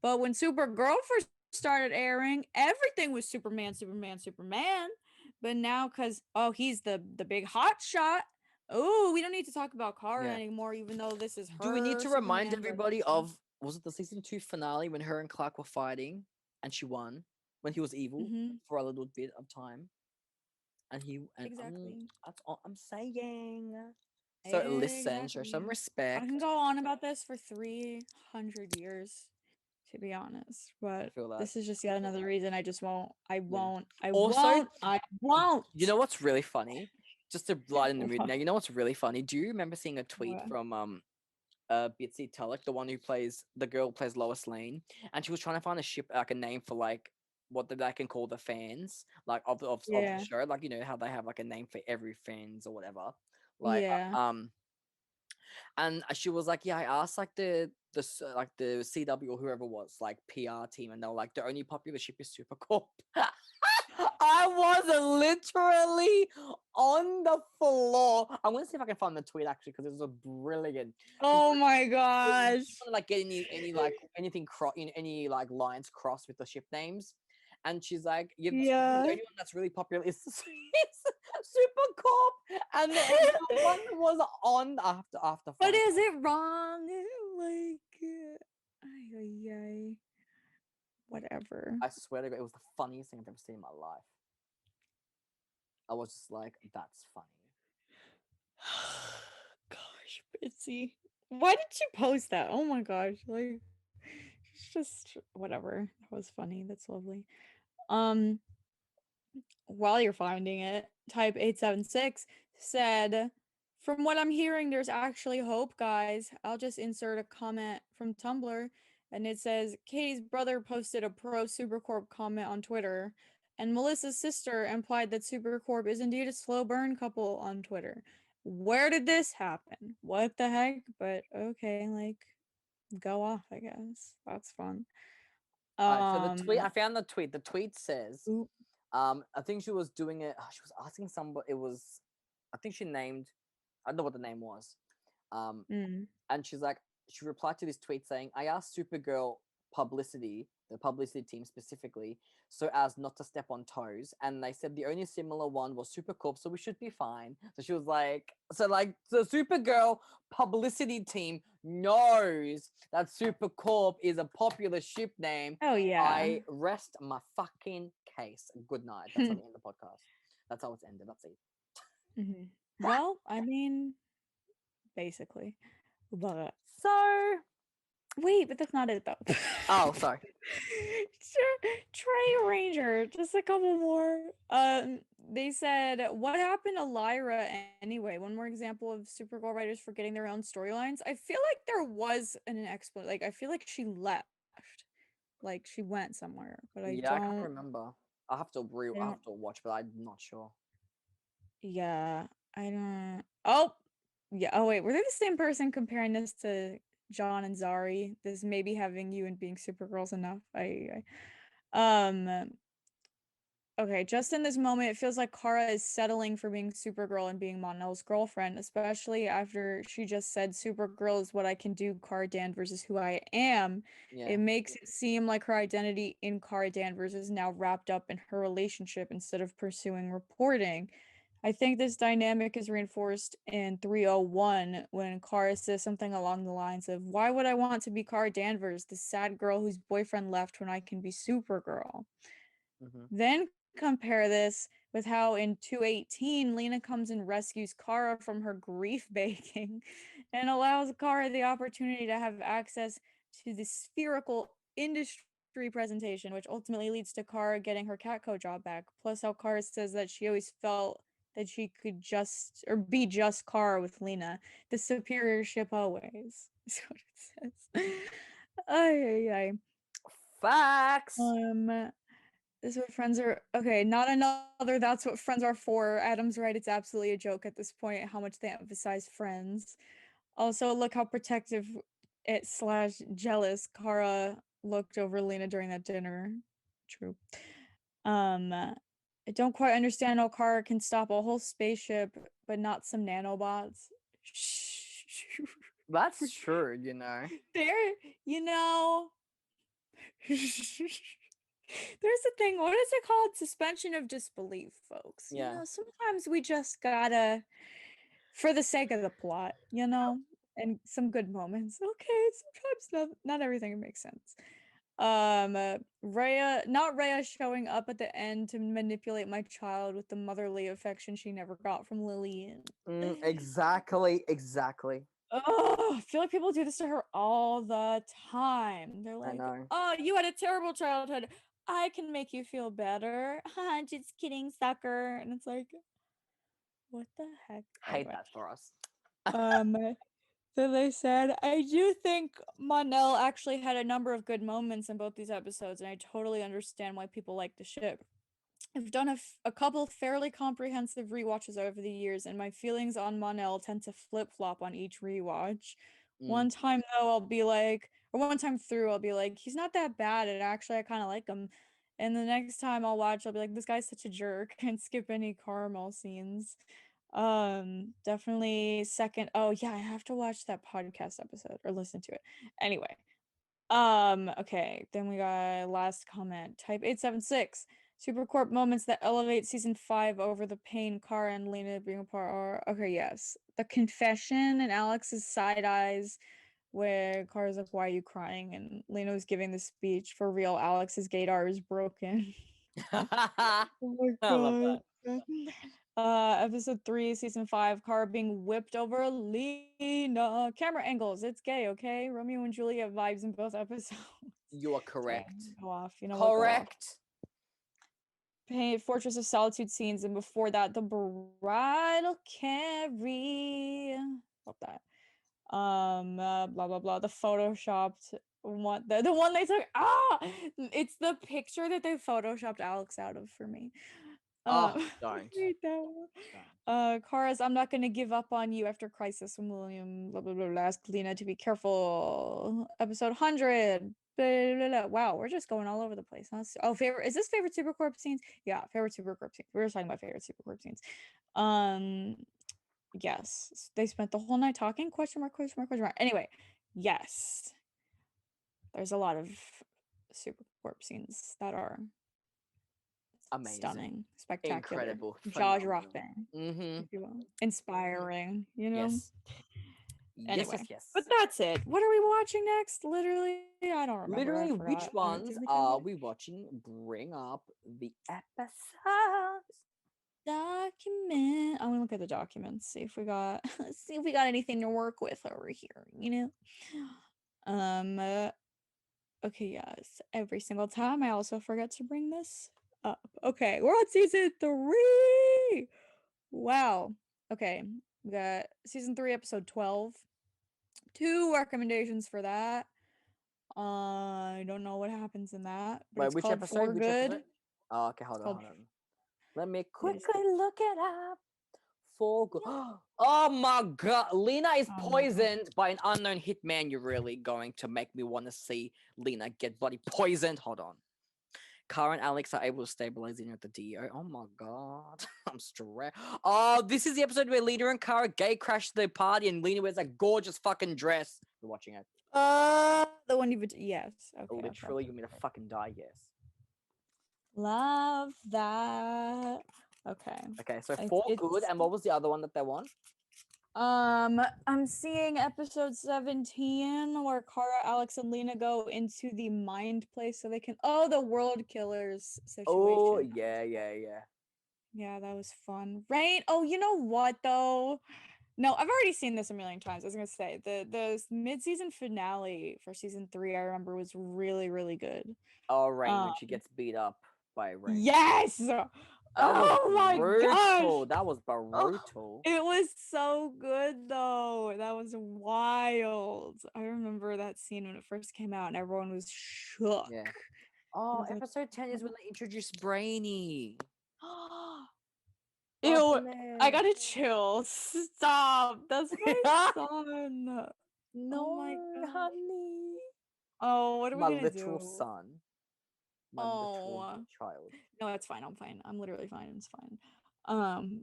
B: But when Supergirl first started airing, everything was Superman. But now, because he's the big hot shot. Oh, we don't need to talk about Kara
A: Yeah.
B: anymore, even though this is her.
A: Do we need to remind
B: Superman, but
A: everybody of, was it the season 2 finale when her and Clark were fighting and she won when he was evil
B: Mhm.
A: for a little bit of time? And
B: Exactly.
A: that's all I'm saying. So listen, show some
B: Exactly. I
A: respect.
B: can go on about this for 300 years, to be honest.
A: I
B: But
A: feel that.
B: this is just yet another reason I just won't. I
A: Yeah.
B: won't. I
A: Also,
B: won't. I won't.
A: You know what's really funny? Just to lighten the mood
B: What?
A: now, you know what's really funny? Do you remember seeing a tweet
B: What?
A: from Bitsy Tulloch, the one who plays the girl who plays Lois Lane, and she was trying to find a ship, like a name for like what they can call the fans, like of the
B: Yeah.
A: show, like you know how they have like a name for every fans or whatever, like
B: Yeah.
A: and she was like, yeah, I asked like like the CW or whoever it was, like PR team, and they were like, the only popular ship is Supercorp. I was literally on the floor. I'm gonna see if I can find the tweet actually because it was a brilliant.
B: Oh my
A: She
B: gosh.
A: want to like get any like anything any like lines crossed with the ship names, and she's like, "You the
B: Yeah.
A: only one that's really popular is Supercorp," and everyone was on after
B: But
A: fun.
B: is it wrong? Like, ay, ay, ay. Whatever.
A: I swear to God, it was the funniest thing I've ever seen in my life. I was just like, "That's funny."
B: Gosh, Bitsy. Why did you post that? Oh my gosh. Like, it's just whatever. That was funny. That's lovely. Um, while you're finding it, type 876 said, from what I'm hearing, there's actually hope, guys. I'll just insert a comment from Tumblr, and it says Katie's brother posted a pro Supercorp comment on Twitter, and Melissa's sister implied that Supercorp is indeed a slow burn couple on Twitter. Where did this happen? What the heck? But okay, like, go off, I guess. That's fun.
A: Alright, so the tweet, I
B: Um,
A: found the tweet. The tweet says,
B: oop,
A: I think she was doing it. She was asking somebody. It was, I think she named. I don't know what the name was.
B: mm,
A: And she replied to this tweet saying, "I asked Supergirl publicity, the publicity team specifically, so as not to step on toes, and they said the only similar one was Supercorp, so we should be fine." So she was like, the Supergirl publicity team knows that Supercorp is a popular ship name.
B: oh yeah.
A: I rest my fucking case. Good night. That's how we end the podcast. That's how it's ended. That's it.
B: Mhm. Well, I mean, basically. But
A: So,
B: wait, but that's not it though.
A: oh, sorry.
B: Trey Ranger, just a couple more. They said, "What happened to Lyra anyway?" One more example of Supergirl writers forgetting their own storylines. I feel like there was an explanation. Like I feel like she left, like she went somewhere, but I
A: Yeah, I can't
B: don't.
A: remember.
B: I
A: I
B: don't.
A: have to watch, but I'm not sure.
B: Yeah, I don't. Oh, yeah. Oh wait, were they the same person comparing this to John and Zari? This maybe having you and being Supergirls enough. Um. Okay, just in this moment, it feels like Kara is settling for being Supergirl and being Mon-El's girlfriend, especially after she just said Supergirl is what I can do, Kara Danvers is who I am.
A: Yeah.
B: It makes it seem like her identity in Kara Danvers is now wrapped up in her relationship instead of pursuing reporting. I think this dynamic is reinforced in 301 when Kara says something along the lines of, why would I want to be Kara Danvers, the sad girl whose boyfriend left when I can be Supergirl?
A: Mm-hmm.
B: Then compare this with how in 218 Lena comes and rescues Kara from her grief baking and allows Kara the opportunity to have access to the spherical industry presentation, which ultimately leads to Kara getting her Catco job back. Plus how Kara says that she always felt that she could just or be just Kara with Lena, the superior ship always. Is what it says. Ay, ay, ay.
A: Facts.
B: This is what friends are. Okay, not another. That's what friends are for. Adam's right. It's absolutely a joke at this point. How much they emphasize friends. Also, look how protective it slash jealous Kara looked over Lena during that dinner. True. I don't quite understand how Kara can stop a whole spaceship, but not some nanobots.
A: That's true, you know.
B: There, you know. There's a thing, what is it called? Suspension of disbelief, folks. You
A: Yeah.
B: know, sometimes we just gotta, for the sake of the plot, you know, and some good moments. Okay, sometimes not everything makes sense. Not Rhea showing up at the end to manipulate my child with the motherly affection she never got from Lily.
A: Exactly.
B: Oh, I feel like people do this to her all the time. They're
A: I
B: like,
A: know.
B: "Oh, you had a terrible childhood. I can make you feel better." Just kidding, sucker. And it's like, what the heck?
A: Hate
B: Anyway,
A: that for us.
B: um, so they said, I do think Monel actually had a number of good moments in both these episodes, and I totally understand why people like the ship. I've done a couple fairly comprehensive rewatches over the years, and my feelings on Monel tend to flip flop on each rewatch.
A: Mm.
B: One time though, I'll be like, or one time through, I'll be like, he's not that bad, and actually, I kind of like him. And the next time I'll watch, I'll be like, this guy's such a jerk, and skip any caramel scenes. Definitely second. Oh yeah, I have to watch that podcast episode or listen to it. Anyway, okay, then we got last comment. Type 876. Supercorp moments that elevate season 5 over the pain Kara and Lena being apart are okay, yes. The confession and Alex's side eyes where Kara's like, why are you crying? And Lena was giving the speech. For real, Alex's gaydar is broken.
A: I
B: Oh my
A: love
B: god.
A: that.
B: Episode 3, season 5, Kara being whipped over Lena. Camera angles, it's gay, okay? Romeo and Juliet vibes in both episodes.
A: You are
B: Okay,
A: correct.
B: go off. You know what? Go off.
A: Correct.
B: Fortress of Solitude scenes, and before that, the bridal carry. Love that. Blah blah blah. The photoshopped one, the one they took. It's the picture that they photoshopped Alex out of for me.
A: Oh,
B: I
A: don't.
B: hate that one. Kara's I'm not gonna give up on you after Crisis when William blah blah blah ask Lena to be careful. Episode 100. Blah, blah, blah. Wow, we're just going all over the place. Huh? Oh, favorite is this favorite Supercorp scenes? Yeah, favorite Supercorp scenes. We were talking about favorite Supercorp scenes. Yes, they spent the whole night talking. Question mark? Question mark? Question mark? Anyway, yes, there's a lot of Supercorp scenes that are
A: Amazing.
B: stunning, spectacular,
A: Incredible.
B: jaw-dropping,
A: Mm-hmm.
B: if you will, inspiring. You know.
A: Yes. Yes,
B: Anyway,
A: yes.
B: but that's it. What are we watching next? Literally, I don't remember.
A: Literally,
B: I
A: which
B: forgot.
A: ones
B: Did we do
A: are
B: it?
A: we watching? Bring up the episodes.
B: Document. I want to look at the documents. See if we got. Let's see if we got anything to work with over here. You know. Okay. Yes. Every single time, I also forget to bring this up. Okay, we're on season 3. Wow. Okay, we got season 3, episode 12. 2 recommendations for that. I don't know what happens in that, but
A: Wait,
B: it's
A: which
B: called
A: episode?
B: For
A: Which
B: Good.
A: episode? Oh, okay,
B: It's
A: hold
B: called.
A: on. Let me
B: It is
A: quickly look it up. For good. Oh my god, Lena is
B: Oh my God.
A: poisoned by an unknown hitman. You're really going to make me want to see Lena get bloody poisoned. Hold on. Kara and Alex are able to stabilize Lena at the DO. Oh my god, I'm stressed. Oh, this is the episode where Lena and Kara gay crash the party and Lena wears a gorgeous fucking dress. You're watching it.
B: The one you yes. Okay.
A: Literally, you mean to fucking die? Yes.
B: Love that. Okay.
A: Okay, so For Good, and what was the other one that they won?
B: I'm seeing episode 17 where Kara, Alex, and Lena go into the mind place so they can. Oh, the World Killers situation.
A: Oh yeah.
B: Yeah, that was fun, right? Oh, you know what though? No, I've already seen this a million times. I was gonna say the mid-season finale for season 3. I remember was really really good.
A: Oh, Rain when she gets beat up by Rain.
B: Yes.
A: That was
B: Oh my
A: brutal.
B: gosh.
A: That was brutal.
B: It was so good though. That was wild. I remember that scene when it first came out and everyone was shook.
A: Yeah. Oh,
B: was like,
A: episode 10 is when they introduced Brainy.
B: Ew,
A: Lovely.
B: I got a chill. Stop. That's my son.
A: No,
B: my gosh.
A: honey.
B: Oh, what are we
A: My
B: gonna
A: literal
B: do?
A: son. My literal
B: Oh.
A: child.
B: No, it's fine. I'm fine. I'm literally fine. It's fine.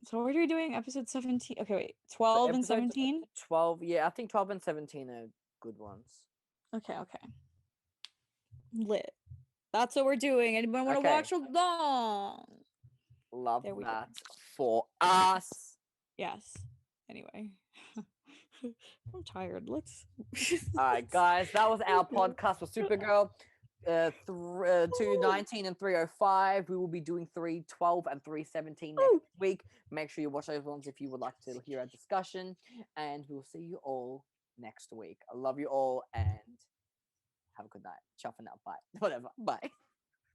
B: So what are we doing? Episode 17. Okay, wait. 12 and
A: episode
B: 17?
A: 12, yeah, I think 12 and 17 are good ones.
B: Okay. Lit. That's what we're doing. Anyone want to
A: Okay.
B: watch along?
A: Love
B: There we go.
A: that for us.
B: Yes. Anyway. I'm tired. Let's
A: All right, guys, that was our podcast for Supergirl. 219 and 305. We will be doing 312 and 317 next week. Make sure you watch those ones if you would like to hear a discussion. And we'll see you all next week. I love you all and have a good night. Ciao for now. Bye. Whatever. Bye.